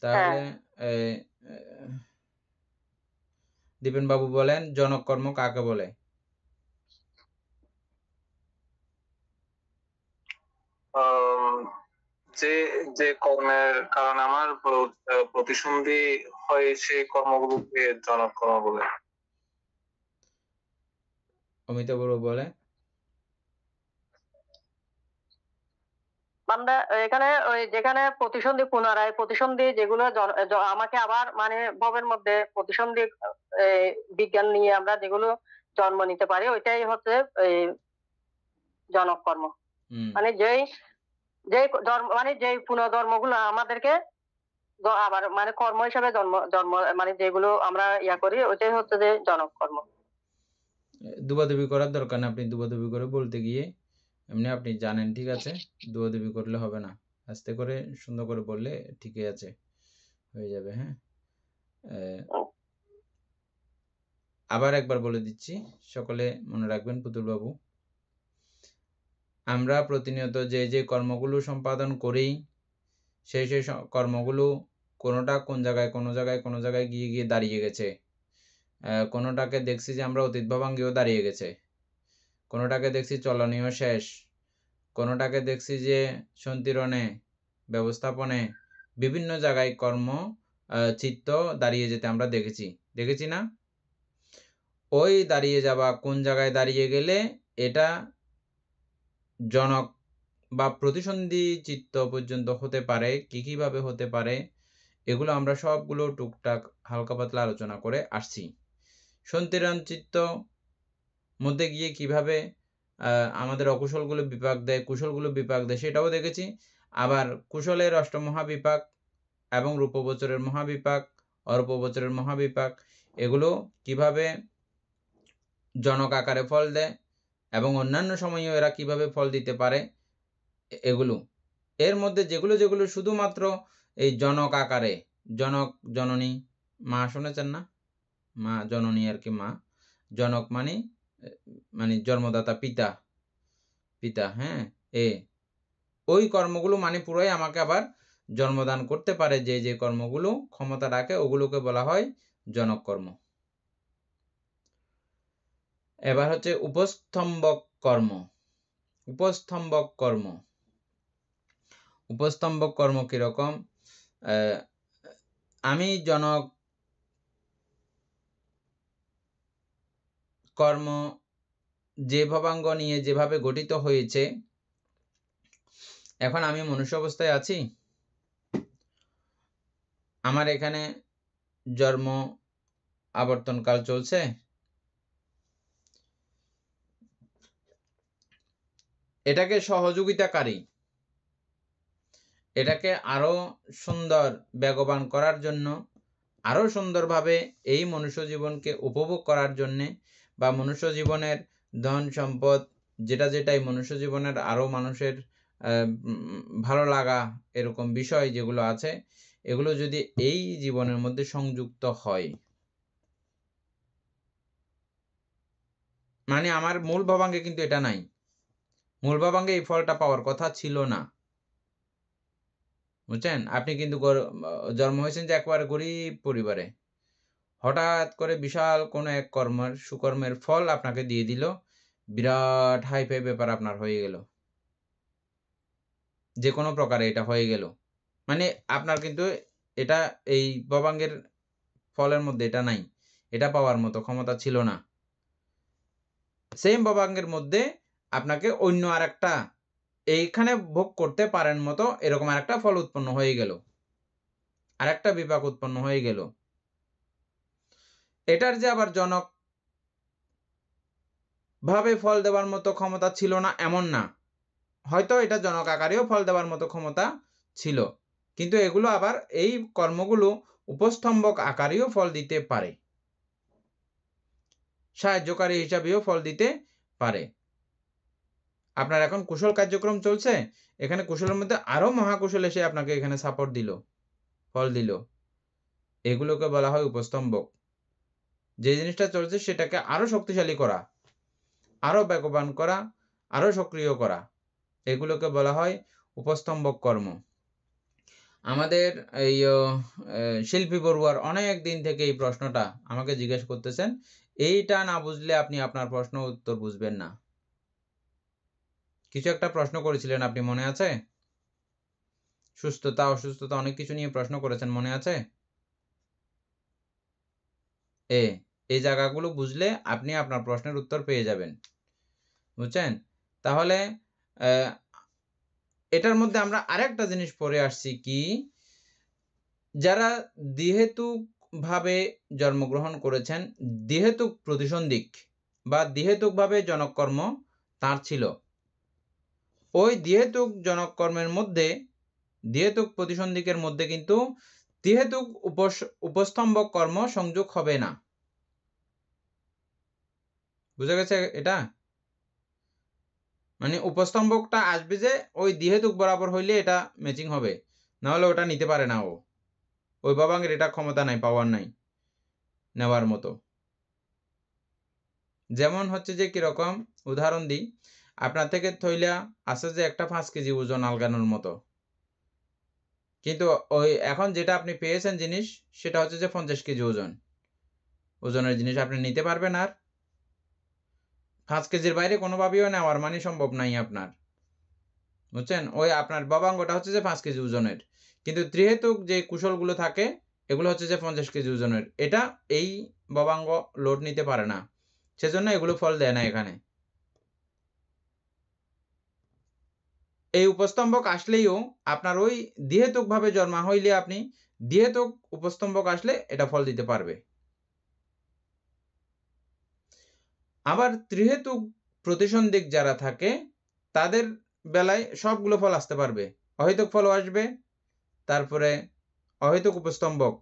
তাহলে দীপেন বাবু বলেন, জনক কর্ম কাকে বলে? যে যে কর্মের কারণে আমার প্রতিসন্ধি হয় সেই কর্মগুলোকে জনক কর্ম বলে। অমিতা বড়ুয়া বলে। বান্দা এখানে ওই যেখানে প্রতিসন্ধি, পুনরায় প্রতিসন্ধি যেগুলো আমাকে আবার মানে ভবের মধ্যে প্রতিসন্ধি বিজ্ঞান নিয়ে আমরা যেগুলো জন্ম নিতে পারি, ওইটাই হচ্ছে জনক কর্ম। মানে যেই ধর্ম, মানে যেই পুনর্ধর্মগুলো আমাদেরকে আবার মানে কর্ম হিসাবে জন্ম মানে যেগুলো আমরা করি, ওইটাই হচ্ছে যে জনক কর্ম। দুবাদুবি করার দরকার না, আপনি দুবাদুবি করে বলতে গিয়ে এমনি আপনি জানেন, ঠিক আছে? দুবাদুবি করলে হবে না, আস্তে করে সুন্দর করে বললে ঠিকই আছে, হয়ে যাবে। হ্যাঁ, আবার একবার বলে দিচ্ছি, সকলে মনে রাখবেন পুতুল বাবু। আমরা প্রতিনিয়ত যে যে কর্মগুলো সম্পাদন করি, সেই কর্মগুলো কোনোটা কোন জায়গায় গিয়ে দাঁড়িয়ে গেছে। কোনোটাকে দেখছি যে আমরা অতীত ভাবাঙ্গেও দাঁড়িয়ে গেছে, কোনোটাকে দেখছি চলনীয় শেষ, কোনোটাকে দেখছি যে সন্তিরণে, ব্যবস্থাপনে, বিভিন্ন জায়গায় কর্ম চিত্ত দাঁড়িয়ে যেতে আমরা দেখেছি না? ওই দাঁড়িয়ে যাওয়া কোন জায়গায় দাঁড়িয়ে গেলে এটা জনক বা প্রতিসন্ধি চিত্ত পর্যন্ত হতে পারে, কিভাবে হতে পারে, এগুলো আমরা সবগুলো টুকটাক হালকা পাতলা আলোচনা করে আসছি। সন্তিরণ চিত্ত মধ্যে গিয়ে কিভাবে আমাদের অকুশলগুলো বিপাক দেয়, কুশলগুলো বিপাক দেয়, সেটাও দেখেছি। আবার কুশলের অষ্টমহাবিপাক এবং রূপবচরের মহাবিপাক, অরূপবচরের মহাবিপাক, এগুলো কিভাবে জনক আকারে ফল দেয় এবং অন্যান্য সময়েও এরা কিভাবে ফল দিতে পারে, এগুলো এর মধ্যে যেগুলো শুধুমাত্র এই জনক আকারে, জনক জননী মা শুনেছেন না? মা জননী আর কি, মা জনক মানে জন্মদাতা পিতা, হ্যাঁ, ওই কর্মগুলো মানে পুরোই আমাকে আবার জন্মদান করতে পারে, যে কর্মগুলো ক্ষমতা রাখে, ওগুলোকে বলা হয় জনক কর্ম। এবার হচ্ছে উপস্তম্ভক কর্ম। উপস্তম্ভক কর্ম কিরকম? আমি জনক কর্ম যে ভবাঙ্গ নিয়ে যেভাবে গঠিত হয়েছে, এখন আমি মনুষ্য অবস্থায় আছি, আমার এখানে জন্ম আবর্তনকাল চলছে, এটাকে সহযোগিতাকারী, এটাকে আরো সুন্দর বেগবান করার জন্য, আরো সুন্দরভাবে এই মনুষ্য জীবনকে উপভোগ করার জন্য, বা মনুষ্য জীবনের ধন সম্পদ যেটাই মনুষ্য জীবনের আরো মানুষের ভালো লাগা এরকম বিষয় যেগুলো আছে, এগুলো যদি এই জীবনের মধ্যে সংযুক্ত হয়, মানে আমার মূল ভবাঙ্গে কিন্তু এটা নাই, মূল ভবাঙ্গে এই ফলটা পাওয়ার কথা ছিল না, বুঝছেন? আপনি কিন্তু জন্ম হয়েছেন যে একবারে গরিব পরিবারে, হঠাৎ করে বিশাল কোনো এক সুকর্মের ফল আপনাকে দিয়ে দিল, বিরাট হাইফাই ব্যাপার আপনার হয়ে গেল, যে কোনো প্রকারে এটা হয়ে গেল, মানে আপনার কিন্তু এটা এই ভবাঙ্গের ফলের মধ্যে এটা নাই, এটা পাওয়ার মতো ক্ষমতা ছিল না। সেম ভবাঙ্গের মধ্যে আপনাকে অন্য আরেকটা এইখানে ভোগ করতে পারেন মতো এরকম আরেকটা ফল উৎপন্ন হয়ে গেল, আরেকটা বিপাক উৎপন্ন হয়ে গেল। এটার যে আবার জনক ভাবে ফল দেওয়ার মতো ক্ষমতা ছিল না এমন না, হয়তো এটা জনক আকারেও ফল দেওয়ার মতো ক্ষমতা ছিল, কিন্তু এগুলো আবার এই কর্মগুলো উপস্তম্ভক আকারেও ফল দিতে পারে, সাহায্যকারী হিসাবেও ফল দিতে পারে। আপনার এখন কুশল কার্যক্রম চলছে, এখানে কুশলের মধ্যে আরো মহাকুশল এসে আপনাকে এখানে সাপোর্ট দিল, ফল দিল, এগুলোকে বলা হয় উপস্তম্ভক। যে জিনিসটা চলছে সেটাকে আরো শক্তিশালী করা, আরো বেগবান করা, আরো সক্রিয় করা, এগুলোকে বলা হয় উপস্তম্ভক কর্ম। আমাদের এই শিল্পী বড়ুয়ার অনেক দিন থেকে এই প্রশ্নটা আমাকে জিজ্ঞেস করতেছেন, এইটা না বুঝলে আপনি আপনার প্রশ্ন উত্তর বুঝবেন না। কিছু একটা প্রশ্ন করেছিলেন আপনি, মনে আছে? সুস্থতা অসুস্থতা অনেক কিছু নিয়ে প্রশ্ন করেছেন, মনে আছে? এই জায়গাগুলো বুঝলে আপনি আপনার প্রশ্নের উত্তর পেয়ে যাবেন, বুঝছেন? তাহলে এটার মধ্যে আমরা আরেকটা জিনিস পড়ে আসছি কি, যারা দ্বিহেতুক ভাবে জন্মগ্রহণ করেছেন, দ্বিহেতুক প্রতিসন্ধিক বা দ্বিহেতুক ভাবে জনককর্ম তার ছিল, ওই দ্বিহেতুক জনককর্মের মধ্যে, দ্বিহেতুক প্রতিসন্ধিকের মধ্যে কিন্তু দ্বিহেতুক উপস্তম্ভক কর্ম সংযোগ হবে না। বুঝা গেছে এটা? মানে উপস্তম্ভকটা আসবে যে ওই দ্বিহেতুক বরাবর হইলে এটা ম্যাচিং হবে, না হলে ওটা নিতে পারে না, ওই ভবাঙ্গের এটা ক্ষমতা নাই, পাওয়ার নাই নেওয়ার মতো। যেমন হচ্ছে যে কিরকম উদাহরণ দিই, আপনার থেকে থইলা আছে যে একটা 5 কেজি ওজন আলগানোর মতো, কিন্তু ওই এখন যেটা আপনি পেয়েছেন জিনিস সেটা হচ্ছে যে 50 কেজি ওজনের জিনিস আপনি নিতে পারবেন আর 5 কেজির বাইরে কোনোভাবেও নেওয়ার মানে সম্ভব নাই আপনার, বুঝছেন? ওই আপনার ববাঙ্গটা হচ্ছে যে 5 কেজি ওজনের, কিন্তু ত্রিহেতুক যে কুশলগুলো থাকে এগুলো হচ্ছে যে 50 কেজি ওজনের, এটা এই ববাঙ্গ লোড নিতে পারে না, সেজন্য এগুলো ফল দেয় না এখানে। এই উপস্তম্ভক আসলেও আপনার ওই দ্বিহেতুক ভাবে জন্মা হইলে আপনি দ্বিহেতুক উপস্তম্ভক আসলে এটা ফল দিতে পারবে। আবার ত্রিহেতুক প্রতিসন্ধিক যারা থাকে তাদের বেলায় সবগুলো ফল আসতে পারবে, অহেতুক ফলও আসবে, তারপরে অহেতুক উপস্তম্ভক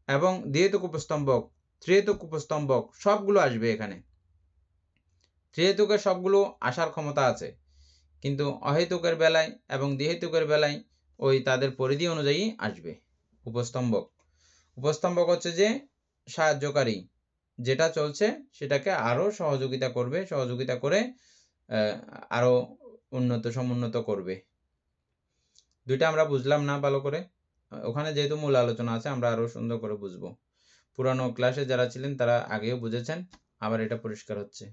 এবং দ্বিহেতুক উপস্তম্ভক, ত্রিহেতুক উপস্তম্ভক সবগুলো আসবে এখানে। ত্রিহেতুকের সবগুলো আসার ক্ষমতা আছে, কিন্তু অহেতুকের বেলায় এবং দ্বিহেতুকের বেলায় ওই তাদের পরিধি অনুযায়ী আসবে। উপস্তম্ভক উপস্তম্ভক হচ্ছে যে সাহায্যকারী, যেটা চলছে সেটাকে আরো সহযোগিতা করে আরো সমুন্নত করবে। দুইটা আমরা বুঝলাম না ভালো করে, ওখানে যেহেতু মূল আলোচনা আছে আমরা আরো সুন্দর করে বুঝবো। পুরানো ক্লাসে যারা ছিলেন তারা আগেও বুঝেছেন, আবার এটা পরিষ্কার হচ্ছে।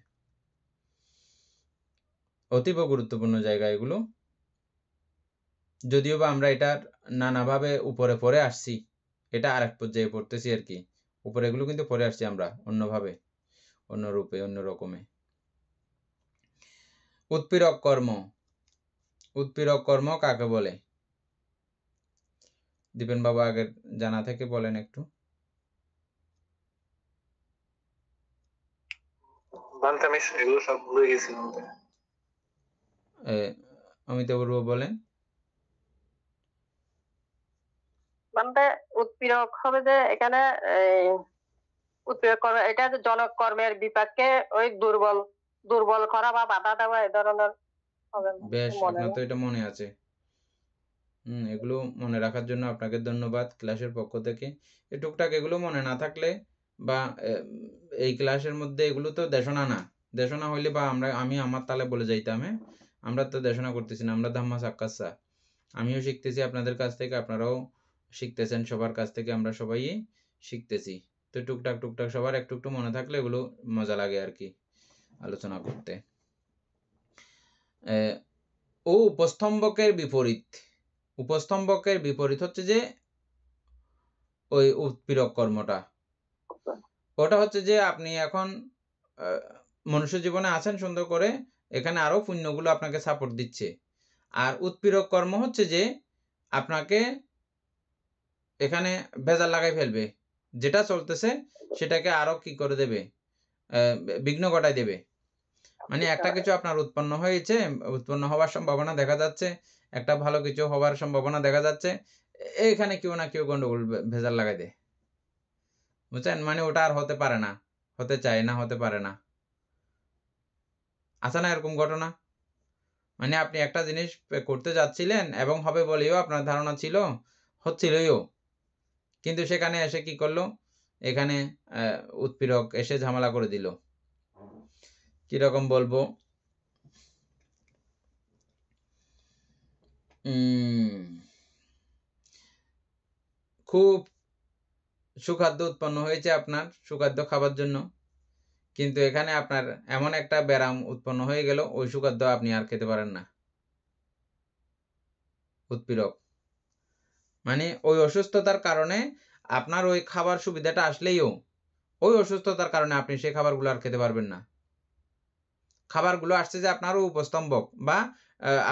অতীব গুরুত্বপূর্ণ জায়গা এগুলো, যদিও বা আমরা এটার নানাভাবে উপরে পড়ে আসছি, এটা আরেক পর্যায়ে পড়তেছি আর কি। উপরে এগুলো কিন্তু পড়ে আসছি আমরা অন্যভাবে, অন্য রূপে, অন্য রকমে। উৎপীড়ক কর্ম, উৎপীড়ক কর্ম কাকে বলে? দীপেন বাবু আগে জানা থেকে বলেন একটু। আমি এগুলো সব ভুলে গেছি। অমিতাভ বড়ুয়া বলেন। মানে উৎপীড়ক হবে যে এখানে উৎপীড়ক কর্ম, এটা জনক কর্মের বিপাককে ওই দুর্বল করা বা বাধা দেওয়া এই ধরনের হবে। বেশ, আপনার তো এটা মনে আছে। এগুলো মনে রাখার জন্য আপনাকে ধন্যবাদ ক্লাসের পক্ষ থেকে। এই টুকটাক এগুলো মনে না থাকলে বা এই ক্লাসের মধ্যে এগুলো তো দেশনা হইলে বা আমি আমার তালে বলে যাইতাম, হ্যাঁ আমরা তো দেশনা করতেছি না, আমরা ধাম্মা সাক্কাসা। আমিও শিখতেছি আপনাদের কাছ থেকে, আপনারাও শিখতেছেন সবার কাছ থেকে, আমরা সবাই শিখতেছি। তো টুকটাক সবার একটু একটু মনে থাকলে এগুলো মজা লাগে আর কি আলোচনা করতে। ও উপস্তম্ভকের বিপরীত হচ্ছে যে ওই উৎপীড়ক কর্মটা। ওটা হচ্ছে যে আপনি এখন মনুষ্য জীবনে আছেন সুন্দর করে, এখানে আরো পুণ্যগুলো আপনাকে সাপোর্ট দিচ্ছে। আর উৎপীড়ক কর্ম হচ্ছে যে আপনাকে এখানে ভেজাল লাগাই ফেলবে, যেটা চলতেছে সেটাকে আরো কি করে দেবে, বিঘ্ন ঘটাই দেবে। মানে একটা কিছু আপনার উৎপন্ন হয়েছে, উৎপন্ন হওয়ার সম্ভাবনা দেখা যাচ্ছে, একটা ভালো কিছু হওয়ার সম্ভাবনা দেখা যাচ্ছে, এখানে কেউ না কেউ গন্ডগোল ভেজাল লাগাই দেয়, বুঝছেন? মানে ওটা আর হতে পারে না, হতে চায় না, হতে পারে না। আছে না এরকম ঘটনা? মানে আপনি একটা জিনিস করতে যাচ্ছিলেন এবং হবে বলেও আপনার ধারণা ছিল, হচ্ছিলও, কিন্তু সেখানে এসে কি করলো, এখানে উৎপীড়ক এসে ঝামেলা করে দিল। কিরকম বলবো, খুব সুখাদ্য উৎপন্ন হয়েছে আপনার, সুখাদ্য খাবার জন্য, কিন্তু এখানে আপনার এমন একটা ব্যারাম উৎপন্ন হয়ে গেল, ওই সুখাদ্য আপনি আর খেতে পারেন না। উৎপীড়ক মানে ওই অসুস্থতার কারণে আপনার ওই খাবার সুবিধাটা আসলেও ওই অসুস্থতার কারণে আপনি সেই খাবারগুলো আর খেতে পারবেন না। খাবারগুলো আসছে যে আপনারও উপস্তম্ভক বা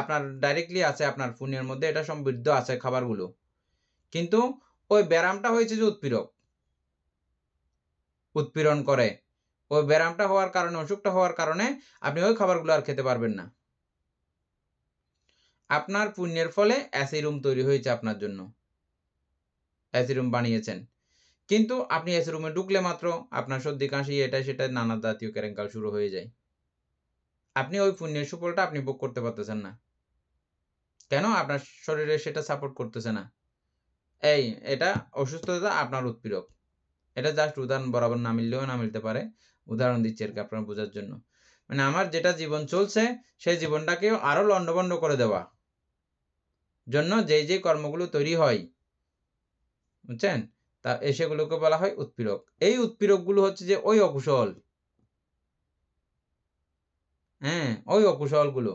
আপনার ডাইরেক্টলি আছে, আপনার পুণ্যের মধ্যে এটা সমৃদ্ধ আছে খাবারগুলো, কিন্তু ওই ব্যারামটা হয়েছে যে উৎপীড়ন করে, ওই ব্যারামটা হওয়ার কারণে, অসুখটা হওয়ার কারণে আপনি ওই খাবারগুলো আর খেতে পারবেন না। আপনার পুণ্যের ফলে অ্যাসিরুম তৈরি হয়েছে আপনার জন্য, অ্যাসিরুম বানিয়েছেন, কিন্তু আপনি অ্যাসিরুমে ঢুকলে মাত্র আপনার সর্দি কাশি এটা সেটা নানা জাতীয় কেরেঙ্কাল শুরু হয়ে যায়। আপনি ওই পুণ্যের সুফলটা আপনি ভোগ করতে পারতেছেন না, কেন? আপনার শরীরে সেটা সাপোর্ট করতেছে না। এটা অসুস্থতা আপনার উৎপীড়ক। এটা জাস্ট উদাহরণ বরাবর না মিললেও না মিলতে পারে, উদাহরণ দিচ্ছি আর কি আপনার বোঝার জন্য। মানে আমার যেটা জীবন চলছে সেই জীবনটাকেও আরো লন্ডভন্ড করে দেওয়া জন্য যে কর্মগুলো তৈরি হয়, বুঝছেন, তা সেগুলোকে বলা হয় উৎপীড়ক। এই উৎপীড়কগুলো হচ্ছে যে ওই অকুশল, হ্যাঁ, ওই অকুশলগুলো।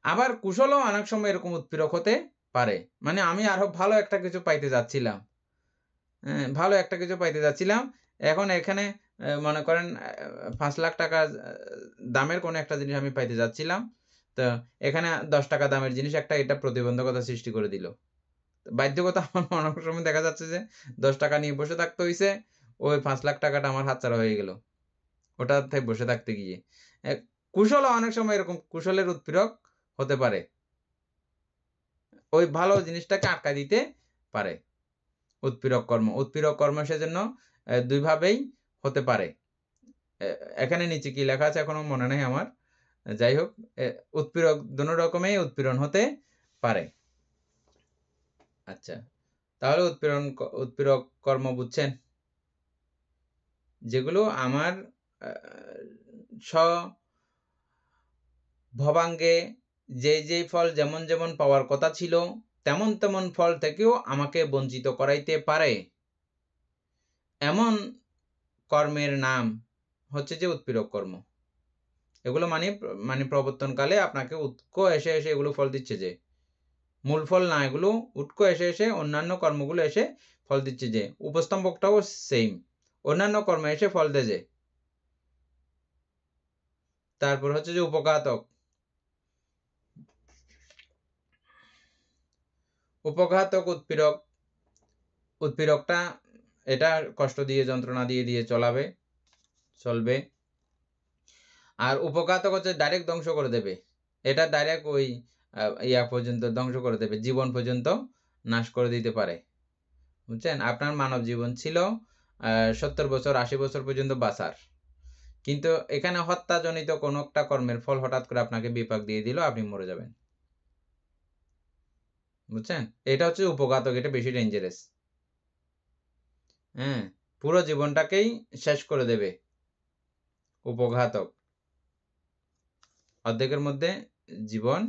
আবার কুশলও অনেক সময় এরকম উৎপীড়ক হতে পারে। মানে আমি আরো ভালো একটা কিছু পাইতে যাচ্ছিলাম, হ্যাঁ, ভালো একটা কিছু পাইতে যাচ্ছিলাম, এখন এখানে মনে করেন 5 লাখ টাকা দামের কোনো একটা জিনিস আমি পাইতে যাচ্ছিলাম, তো এখানে 10 টাকা দামের জিনিস একটা এটা প্রতিবন্ধকতা সৃষ্টি করে দিল। বাধ্যকতা আমার অনেক সময় দেখা যাচ্ছে যে 10 টাকা নিয়ে বসে থাকতে হইছে, ওই 5 লাখ টাকাটা আমার হাতছাড়া হয়ে গেল ওটাতে বসে থাকতে গিয়ে। কুশলও অনেক সময় এরকম কুশলের উৎপীড়ক হতে পারে, ওই ভালো জিনিসটাকে আটকা দিতে পারে। উৎপীড়ক কর্ম সেজন্য দুই ভাবেই হতে পারে। এখানে নিচে কি লেখা আছে এখনো মনে নেই আমার, যাই হোক উৎপীড়ক দুনো রকমেই উৎপীড়ন হতে পারে। আচ্ছা, তাহলে উৎপীড়ক কর্ম বুঝছেন, যেগুলো আমার ভবাঙ্গে যে ফল যেমন যেমন পাওয়ার কথা ছিল তেমন তেমন ফল থেকেও আমাকে বঞ্চিত করাইতে পারে, এমন কর্মের নাম হচ্ছে যে উৎপীড়ক কর্ম। এগুলো মানে প্রবর্তনকালে আপনাকে উৎক এসে এসে এগুলো ফল দিচ্ছে, যে মূল ফল না, এগুলো উৎক এসে এসে অন্যান্য কর্মগুলো এসে ফল দিচ্ছে, যে উপস্তম্ভকটাও সেম, অন্যান্য কর্ম এসে ফল দেয় যে। তারপর হচ্ছে যে উপঘাতক। উপঘাতক উৎপীড়কটা এটা কষ্ট দিয়ে যন্ত্রণা দিয়ে চলবে। আর উপঘাতক হচ্ছে ডাইরেক্ট ধ্বংস করে দেবে, এটা ডাইরেক্ট ওই পর্যন্ত ধ্বংস করে দেবে, জীবন পর্যন্ত নাশ করে দিতে পারে, বুঝছেন। আপনার মানব জীবন ছিল 70 বছর 80 বছর পর্যন্ত বাঁচার, কিন্তু এখানে হত্যাজনিত কোনো একটা কর্মের ফল হঠাৎ করে আপনাকে বিপাক দিয়ে দিল, আপনি মরে যাবেন, বুঝছেন। এটা হচ্ছে উপঘাতক, এটা বেশি ডেঞ্জারাস, হ্যাঁ, পুরো জীবনটাকেই শেষ করে দেবে। উপঘাতক অর্ধেকের মধ্যে জীবন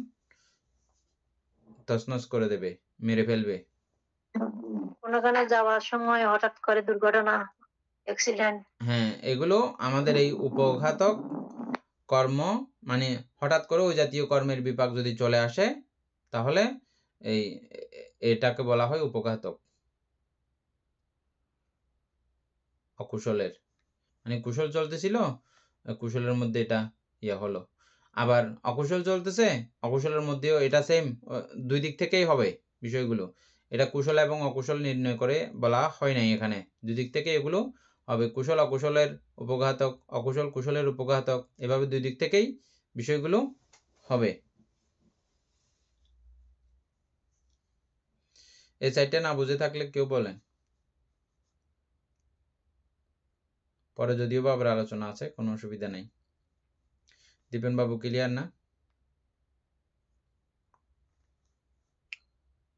তছনছ করে দেবে, মেরে ফেলবে। কোনখানে যাওয়ার সময় হঠাৎ করে দুর্ঘটনা, অ্যাক্সিডেন্ট, হ্যাঁ, এগুলো আমাদের এই উপঘাতক কর্ম, মানে হঠাৎ করে ওই জাতীয় কর্মের বিপাক যদি চলে আসে তাহলে এটাকে বলা হয় উপঘাতক। অকুশলের মানে কুশল চলতেছিল, কুশলের মধ্যে এটা হলো, আবার অকুশল চলতেছে, অকুশলের মধ্যেও এটা সেম, দুই দিক থেকেই হবে বিষয়গুলো। এটা কুশল এবং অকুশল নির্ণয় করে বলা হয় নাই এখানে, দুই দিক থেকে এগুলো হবে, কুশল অকুশলের উপঘাতক, অকুশল কুশলের উপঘাতক, এভাবে দুই দিক থেকেই বিষয়গুলো হবে। এই সাইডটা না বুঝে থাকলে কেউ বলেন, পরে যদিও বা আবার আলোচনা আছে, কোনো অসুবিধা নেই। দীপেন বাবু ক্লিয়ার না?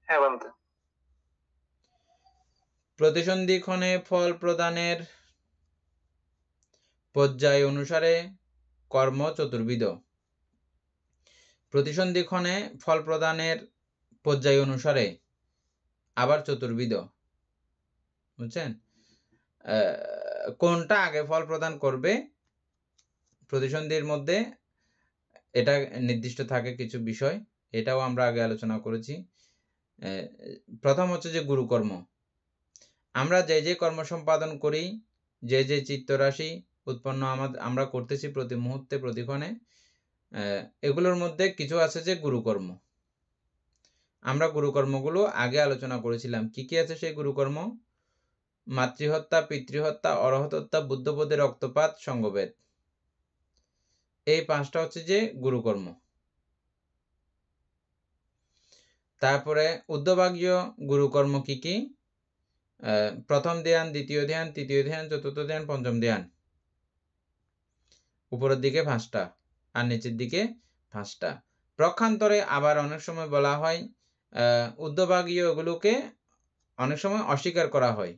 হ্যাঁ বান্তে। প্রতিসন্ধি ক্ষণে ফল প্রদানের পর্যায় অনুসারে কর্ম চতুর্বিধ। প্রতিসন্ধি ক্ষণে ফল প্রদানের পর্যায় অনুসারে আবার চতুর্বিধ, বুঝছেন। কোনটা আগে ফল প্রদান করবে প্রতিসন্ধির মধ্যে, এটা নির্দিষ্ট থাকে কিছু বিষয়, এটাও আমরা আগে আলোচনা করেছি। প্রথম হচ্ছে যে গুরুকর্ম। আমরা যে কর্ম সম্পাদন করি, যে চিত্তরাশি উৎপন্ন আমরা করতেছি প্রতি মুহূর্তে প্রতিক্ষণে, এগুলোর মধ্যে কিছু আছে যে গুরুকর্ম। আমরা গুরুকর্মগুলো আগে আলোচনা করেছিলাম। কি আছে সেই গুরুকর্ম? মাতৃহত্যা, পিতৃহত্যা, অরহতহত্যা, বুদ্ধপদে রক্তপাত, সঙ্গভেদ, এই 5টা হচ্ছে যে গুরুকর্ম। তারপরে ঊর্ধ্বভাগীয় গুরুকর্ম কি? প্রথম ধ্যান, দ্বিতীয় ধ্যান, তৃতীয় ধ্যান, চতুর্থ ধ্যান, পঞ্চম ধ্যান। উপরের দিকে 5টা আর নিচের দিকে 5টা। প্রক্ষান্তরে আবার অনেক সময় বলা হয় ঊর্ধ্বভাগীয়, এগুলোকে অনেক সময় অস্বীকার করা হয়।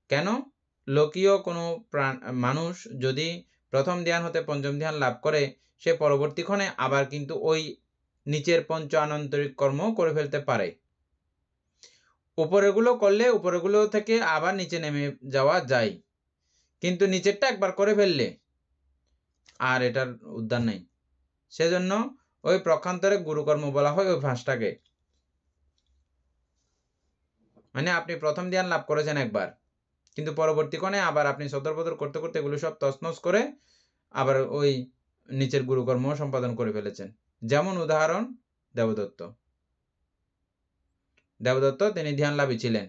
কেন? লোকীয় কোনো মানুষ যদি প্রথম ধ্যান হতে পঞ্চম ধ্যান লাভ করে, সে পরবর্তীক্ষণে আবার কিন্তু ওই নিচের পঞ্চ আনন্তরিক কর্ম করে ফেলতে পারে। উপরেগুলো করলে উপরেগুলো থেকে আবার নিচে নেমে যাওয়া যায়, কিন্তু নিচেরটা একবার করে ফেললে আর এটার উদ্ধার নেই। সেজন্য ওই প্রক্ষান্তরে গুরুকর্ম বলা হয় ওই ফাঁসটাকে। মানে আপনি প্রথম ধ্যান লাভ করেছেন একবার, কিন্তু পরবর্তীক্ষণে আবার আপনি সদরবদর করতে করতে এগুলো সব তছনছ করে আবার ওই নিচের গুরুকর্ম সম্পাদন করে ফেলেছেন। যেমন উদাহরণ দেবদত্ত। দেবদত্ত তিনি ধ্যান লাভী ছিলেন।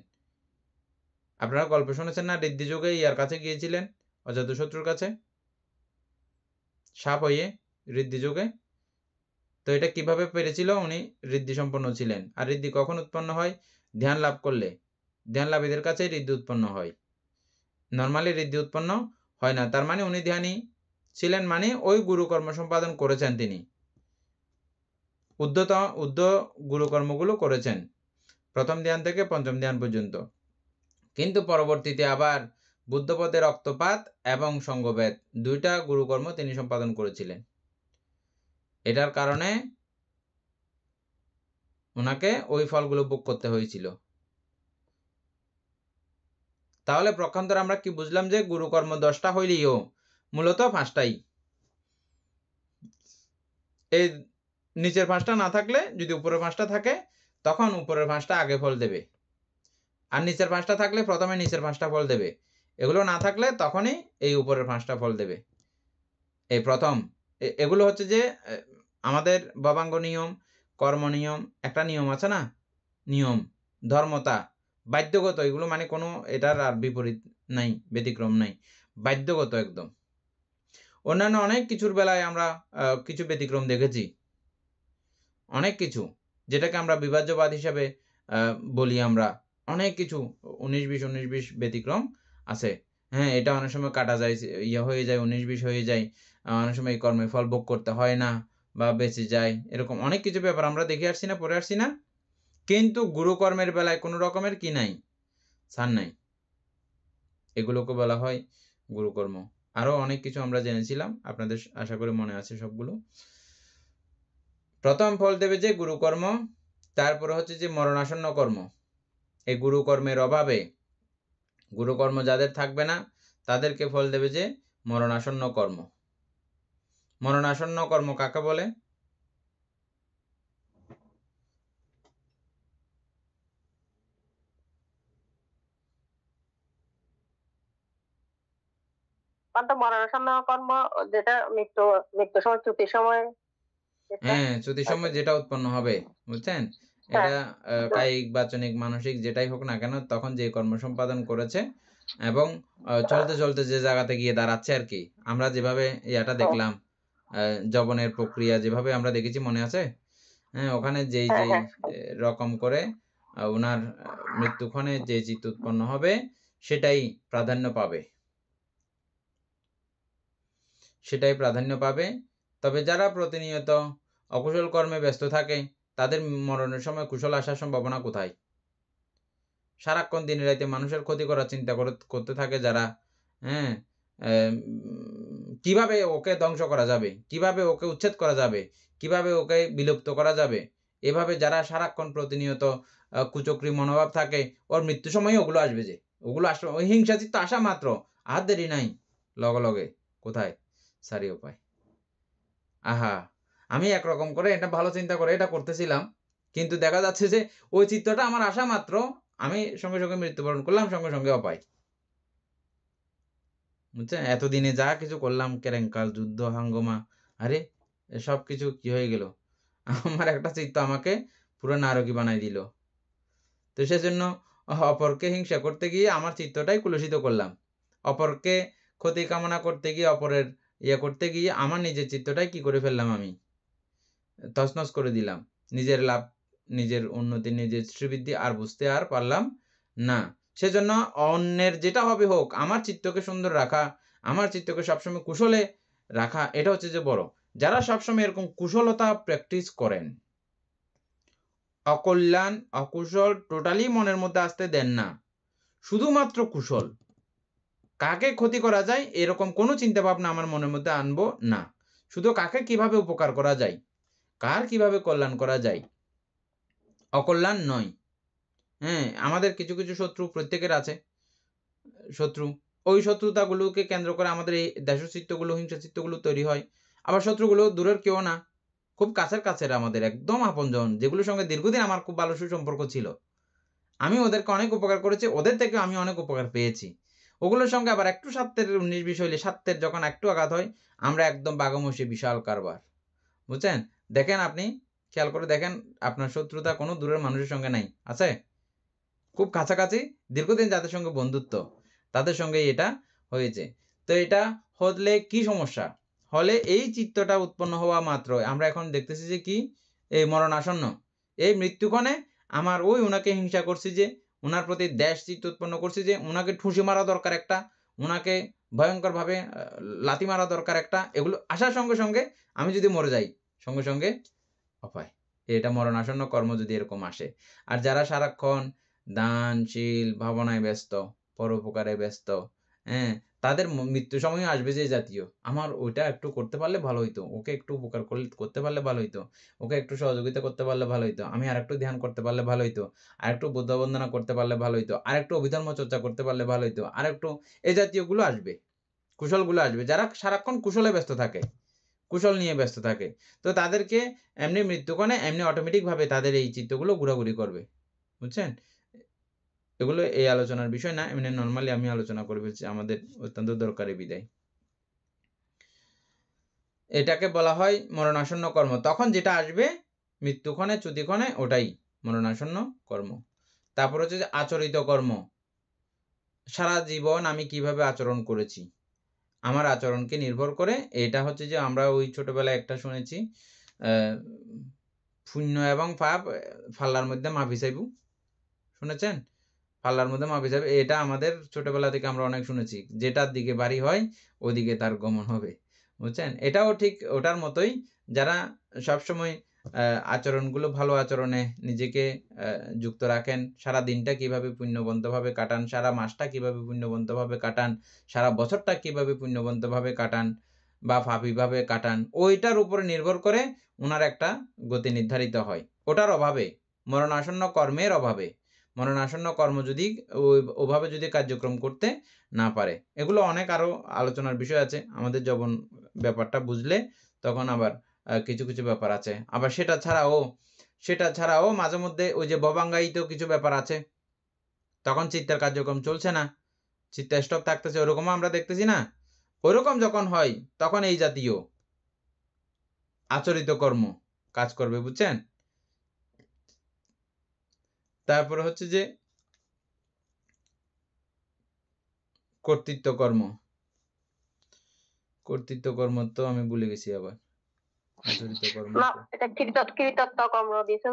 আপনারা গল্প শুনেছেন না, ঋদ্ধি যুগে ইয়ার কাছে গিয়েছিলেন, অজাতশত্রুর কাছে সাপ হয়ে ঋদ্ধি যুগে। তো এটা কিভাবে পেরেছিল? উনি ঋদ্ধি সম্পন্ন ছিলেন। আর ঋদ্ধি কখন উৎপন্ন হয়? ধ্যান লাভ করলে। ধ্যান লাভীদের কাছে ঋদ্ধি উৎপন্ন হয়, নর্মালি ঋদ্ধি উৎপন্ন হয় না। তার মানে উনি ধ্যানী ছিলেন, মানে ওই গুরুকর্ম সম্পাদন করেছেন, তিনি উদ্ধ গুরুকর্মগুলো করেছেন প্রথম ধ্যান থেকে পঞ্চম ধ্যান পর্যন্ত। কিন্তু পরবর্তীতে আবার বুদ্ধপদে রক্তপাত এবং সঙ্গভেদ দুইটা গুরুকর্ম তিনি সম্পাদন করেছিলেন। এটার কারণে ওনাকে ওই ফলগুলো ভোগ করতে হয়েছিল। তাহলে প্রক্ষান্তরে আমরা কি বুঝলাম? যে গুরুকর্ম 10টা হইলেও মূলত 5টাই। এই নিচের 5টা না থাকলে, যদি উপরের 5টা থাকে তখন উপরের 5টা আগে ফল দেবে, আর নিচের 5টা থাকলে প্রথমে নিচের 5টা ফল দেবে। এগুলো না থাকলে তখনই এই উপরের 5টা ফল দেবে। এই প্রথম এগুলো হচ্ছে যে আমাদের ভবাঙ্গ নিয়ম, কর্ম নিয়ম, একটা নিয়ম আছে না, নিয়ম, ধর্মতা, বাধ্যগত। এগুলো মানে কোনো এটার আর বিপরীত নাই, ব্যতিক্রম নাই, বাধ্যগত একদম। অন্যান্য অনেক কিছুর বেলায় আমরা কিছু ব্যতিক্রম দেখেছি, অনেক কিছু, যেটাকে আমরা বিভাজ্যবাদ হিসাবে বলি। আমরা অনেক কিছু 19-20 ব্যতিক্রম আছে। হ্যাঁ, এটা অনেক সময় কাটা যায়, ইয়ে হয়ে যায়, 19-20 হয়ে যায়। অনেক সময় এই কর্মের ফল ভোগ করতে হয় না বা বেঁচে যায়, এরকম অনেক কিছু ব্যাপার আমরা দেখে আসছি না, পড়ে আসছি না। কিন্তু গুরুকর্মের বেলায় কোনো রকমের কি নাই, ছাড় নাই। এগুলোকে বলা হয় গুরুকর্ম। আরো অনেক কিছু আমরা জেনেছিলাম, আপনাদের আশা করি মনে আছে সবগুলো। প্রথম ফল দেবে যে গুরুকর্ম, তারপরে হচ্ছে যে মরণাসন্ন কর্ম। এই গুরুকর্মের অভাবে, গুরুকর্ম যাদের থাকবে না তাদেরকে ফল দেবে যে মরণাসন্ন কর্ম। মরণাসন্ন কর্ম কাকে বলে? মরণাসন্ন কর্ম যেটা মৃত্যু সময়, চ্যুতির সময়। হ্যাঁ, চ্যুতির সময় যেটা উৎপন্ন হবে, বুঝছেন? এটা কায়িক, বাচনিক, মানসিক যেটাই হোক না কেন, তখন যে কর্ম সম্পাদন করেছে এবং চলতে চলতে যে জায়গাতে গিয়ে দাঁড়াচ্ছে আর কি। আমরা যেভাবে ইয়াটা দেখলাম, যবনের প্রক্রিয়া যেভাবে আমরা দেখেছি, মনে আছে? হ্যাঁ, ওখানে যেই রকম করে ওনার মৃত্যুক্ষণে যে চিত্ত উৎপন্ন হবে সেটাই প্রাধান্য পাবে, সেটাই প্রাধান্য পাবে। তবে যারা প্রতিনিয়ত অকুশল কর্মে ব্যস্ত থাকে তাদের মরণের সময় কুশল আসার সম্ভাবনা কোথায়? সারাক্ষণ দিনে রাতে মানুষের ক্ষতি করার চিন্তা করতে থাকে যারা, হ্যাঁ, কিভাবে ওকে ধ্বংস করা যাবে, কিভাবে ওকে উচ্ছেদ করা যাবে, কিভাবে ওকে বিলুপ্ত করা যাবে, এভাবে যারা সারাক্ষণ প্রতিনিয়ত কুচক্রী মনোভাব থাকে, ওর মৃত্যু সময় ওগুলো আসবে, যে ওগুলো আসবে, ওই হিংসাচিত্ত আসা মাত্র আর দেরি নাই, লগে লগে কোথায় সারিয়ে পায়। আহা, আমি একরকম করে এটা ভালো চিন্তা করে এটা করতেছিলাম, কিন্তু দেখা যাচ্ছে যে ওই চিত্রটা আমার আসা মাত্র আমি সঙ্গে সঙ্গে মৃত্যুবরণ করলাম, সঙ্গে সঙ্গে অপায়। বুঝছেন? এতদিনে যা কিছু করলাম, কেরেঙ্কাল, যুদ্ধ, হাঙ্গমা, আরে সব কিছু কি হয়ে গেল? আমার একটা চিত্ত আমাকে পুরো নারকী বানাই দিল। তো সেজন্য অপরকে হিংসা করতে গিয়ে আমার চিত্তটাই কুলুষিত করলাম, অপরকে ক্ষতি কামনা করতে গিয়ে, অপরের করতে গিয়ে আমার নিজের চিত্তটাই কি করে ফেললাম, আমি তছনছ করে দিলাম। নিজের লাভ, নিজের উন্নতি, নিজের শ্রীবৃদ্ধি আর বুঝতে আর পারলাম না। সেজন্য অন্যের যেটা হবে হোক, আমার চিত্তকে সুন্দর রাখা, আমার চিত্তকে সবসময় কুশলে রাখা, এটা হচ্ছে যে বড়। যারা সবসময় এরকম কুশলতা প্র্যাকটিস করেন, অকল্যাণ, অকুশল টোটালি মনের মধ্যে আসতে দেন না, শুধুমাত্র কুশল, কাকে ক্ষতি করা যায় এরকম কোনো চিন্তা ভাবনা আমার মনের মধ্যে আনবো না। শুধু কাকে কিভাবে উপকার করা যায়, কার কিভাবে কল্যাণ করা যায়, অকল্যাণ নয়। হ্যাঁ, আমাদের কিছু কিছু শত্রু প্রত্যেকের আছে শত্রু। ওই শত্রুতাগুলোকে কেন্দ্র করে আমাদের এই দেশচিত্তগুলো, হিংসাচিত্তগুলো তৈরি হয়। আবার শত্রুগুলো দূরের কেউ না, খুব কাছের আমাদের একদম আপনজন, যেগুলোর সঙ্গে দীর্ঘদিন আমার খুব ভালো সুসম্পর্ক ছিল। আমি ওদেরকে অনেক উপকার করেছি, ওদের থেকে আমি অনেক উপকার পেয়েছি। ওগুলোর সঙ্গে আবার একটু স্বার্থের 19-20 হইলে, স্বার্থের যখন একটু আঘাত হয়, আমরা একদম বাঘামুষি বিশাল কারবার। বুঝছেন? দেখেন, আপনি খেয়াল করে দেখেন, আপনার শত্রুতা কোনো দূরের মানুষের সঙ্গে নাই, আছে খুব কাছাকাছি, দীর্ঘদিন যাদের সঙ্গে বন্ধুত্ব, তাদের সঙ্গে এটা হয়েছে। তো এটা হলে কি সমস্যা? হলে এই চিত্তটা উৎপন্ন হওয়া মাত্র আমরা এখন দেখতেছি যে কি, এই মরণাসন্ন, এই মৃত্যুক্ষণে আমার ওই উনাকে হিংসা করছি, যে উনার প্রতি দেশ চিত্ত উৎপন্ন করছি, যে উনাকে ঠুসি মারা দরকার একটা, উনাকে ভয়ঙ্করভাবে লাথি মারা দরকার একটা, এগুলো আসার সঙ্গে সঙ্গে আমি যদি মরে যাই, সঙ্গে সঙ্গে অপায়। এটা মরণাসন্ন কর্ম যদি এরকম আসে। আর যারা সারাক্ষণ দানশীল ভাবনায় ব্যস্ত, পরোপকারে ব্যস্ত, হ্যাঁ, তাদের মৃত্যু সময় আসবে যে জাতীয়, আমার ওইটা একটু করতে পারলে ভালো হইতো, ওকে একটু উপকার করতে পারলে ভালো হইতো, ওকে একটু সহযোগিতা করতে পারলে ভালো হইতো, আমি আর একটু ধ্যান করতে পারলে ভালো হইতো, আর একটু বুদ্ধ বন্দনা করতে পারলে ভালো হইতো, আর একটু অভিধর্ম চর্চা করতে পারলে ভালো হইতো, আর একটু এই জাতীয়গুলো আসবে, কুশলগুলো আসবে। যারা সারাক্ষণ কুশলে ব্যস্ত থাকে, কুশল নিয়ে ব্যস্ত থাকে, তো তাদেরকে এমনি মৃত্যুক্ষণে এমনি অটোমেটিকভাবে তাদের এই চিত্তগুলো ঘোরাঘুরি করবে। বুঝছেন? এগুলো এই আলোচনার বিষয় না, এমনি নর্মালি আমি আলোচনা করে ফেলছি, আমাদের অত্যন্ত দরকারি বিদায়। এটাকে বলা হয় মরণাসন্ন কর্ম। তখন যেটা আসবে মৃত্যুক্ষণে, চ্যুতিক্ষণে, ওটাই মরণাসন্ন কর্ম। তারপর হচ্ছে যে আচরিত কর্ম। সারা জীবন আমি কিভাবে আচরণ করেছি, আমার আচরণকে নির্ভর করে। এটা হচ্ছে যে আমরা ওই ছোটবেলায় একটা শুনেছি, পুণ্য এবং পাপ ফাল্লার মধ্যে মাপি চাইবু, শুনেছেন? পাল্লার মধ্যে মাপি যাবে, এটা আমাদের ছোটবেলা থেকে আমরা অনেক শুনেছি। যেটার দিকে বাড়ি হয় ওদিকে তার গমন হবে। বুঝছেন? এটাও ঠিক ওটার মতোই, যারা সবসময় আচরণগুলো, ভালো আচরণে নিজেকে যুক্ত রাখেন, সারা দিনটা কিভাবে পুণ্যবন্তভাবে কাটান, সারা মাসটা কিভাবে পুণ্যবন্তভাবে কাটান, সারা বছরটা কিভাবে পুণ্যবন্তভাবে কাটান বা পাপীভাবে কাটান, ওইটার উপরে নির্ভর করে ওনার একটা গতি নির্ধারিত হয়। ওটার অভাবে, মরণাসন্ন কর্মের অভাবে, মরণাসন্ন কর্ম যদি ওভাবে যদি কার্যক্রম করতে না পারে, এগুলো অনেক আরো আলোচনার বিষয় আছে। আমাদের যখন ব্যাপারটা বুঝলে তখন আবার কিছু কিছু ব্যাপার আছে। আবার সেটা ছাড়াও মাঝে মধ্যে ওই যে ভবাঙ্গায়িত কিছু ব্যাপার আছে, তখন চিত্তের কার্যক্রম চলছে না, চিত্ত স্টপ থাকতেছে, ওরকমও আমরা দেখতেছি না। ওরকম যখন হয় তখন এই জাতীয় আচরিত কর্ম কাজ করবে। বুঝছেন? তারপরে হচ্ছে যে কর্তৃত্ব কর্ম। কর্তৃত্ব কর্ম তো আমি ভুলে গেছি আবার। আচরিত কর্ম, না, এটা কৃতত্ব কর্ম দিয়েছে,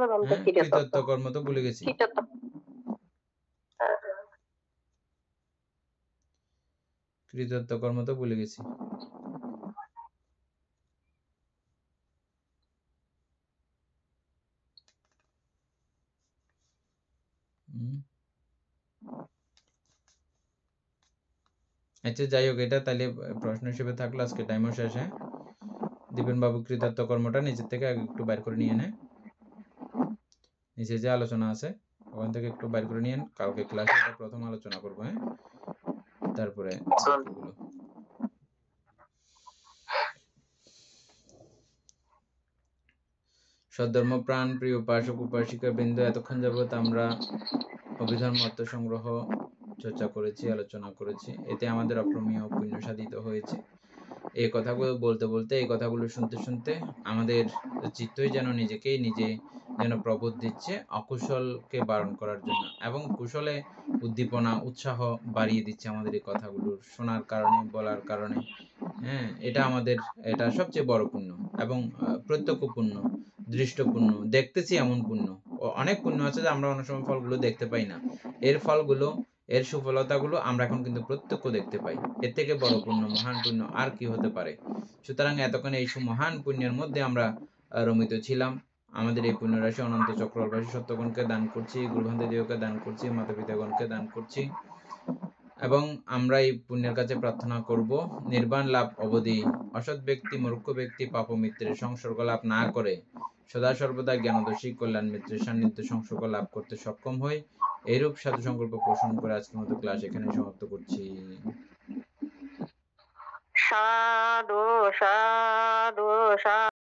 কৃতত্ব কর্ম তো ভুলে গেছি। কৃতত্ব কর্ম তো ভুলে গেছি। আচ্ছা, যাই হোক, এটা তাহলে প্রশ্ন হিসেবে থাকলো। আজকে টাইমও শেষ। হ্যাঁ, দীপেন বাবু কৃতত্ব কর্মটা নিজের থেকে একটু বাইর করে নিয়ে নেয়, নিচে যে আলোচনা আছে ওখান থেকে একটু বাইর করে নিয়ে, কালকে ক্লাসে এটা প্রথম আলোচনা করবো। হ্যাঁ, তারপরে সদ্ধর্মপ্রাণ প্রিয় উপাসক উপাসিকা বৃন্দ, এতক্ষণ যাবৎ আমরা অভিধর্ম অর্থ সংগ্রহ চর্চা করেছি, আলোচনা করেছি। এতে আমাদের অপ্রমেয় পুণ্য সাধিত হয়েছে। এই কথাগুলো বলতে বলতে, এই কথাগুলো শুনতে শুনতে আমাদের চিত্তই যেন নিজে যেন প্রবোধ দিচ্ছে অকুশলকে বারণ করার জন্য, এবং কুশলে উদ্দীপনা, উৎসাহ বাড়িয়ে দিচ্ছে আমাদের এই কথাগুলো শোনার কারণে, বলার কারণে। হ্যাঁ, এটা সবচেয়ে বড় পুণ্য, এবং প্রত্যক্ষ পুণ্য, দৃষ্ট পুণ্য, দেখতেছি এমন পুণ্য। অনেক পুণ্য আছে যে আমরা অনেক সময় ফলগুলো দেখতে পাই না। এর ফলগুলো, এর সুফলতাগুলো আমরা এখন কিন্তু প্রত্যক্ষ দেখতে পাই। এর থেকে বড় পুণ্য, মহান পুণ্য আর কি হতে পারে? সুতরাং এতক্ষণ এই সুমহান পুণ্যের মধ্যে আমরা রমিত ছিলাম। আমাদের এই পুণ্য রাশি অনন্ত চক্রবাসী সত্যগণকে দান করছি, গুরুভান্তে দেবকে দান করছি, মাতা পিতাগণকে দান করছি, এবং আমরা এই পুণ্যের কাছে প্রার্থনা করব নির্বাণ লাভ অবধি অসৎ ব্যক্তি মূর্খ ব্যক্তি পাপ মিত্রের সংসর্গ লাভ না করে সদা সর্বদা জ্ঞানদর্শী কল্যাণ মিত্রের সান্নিধ্য সংসর্গ লাভ করতে সক্ষম হই। এইরূপ সাধু সংকল্প পোষণ করে আজকের মতো ক্লাস এখানে সমাপ্ত করছি। সাধু সাধু সাধু।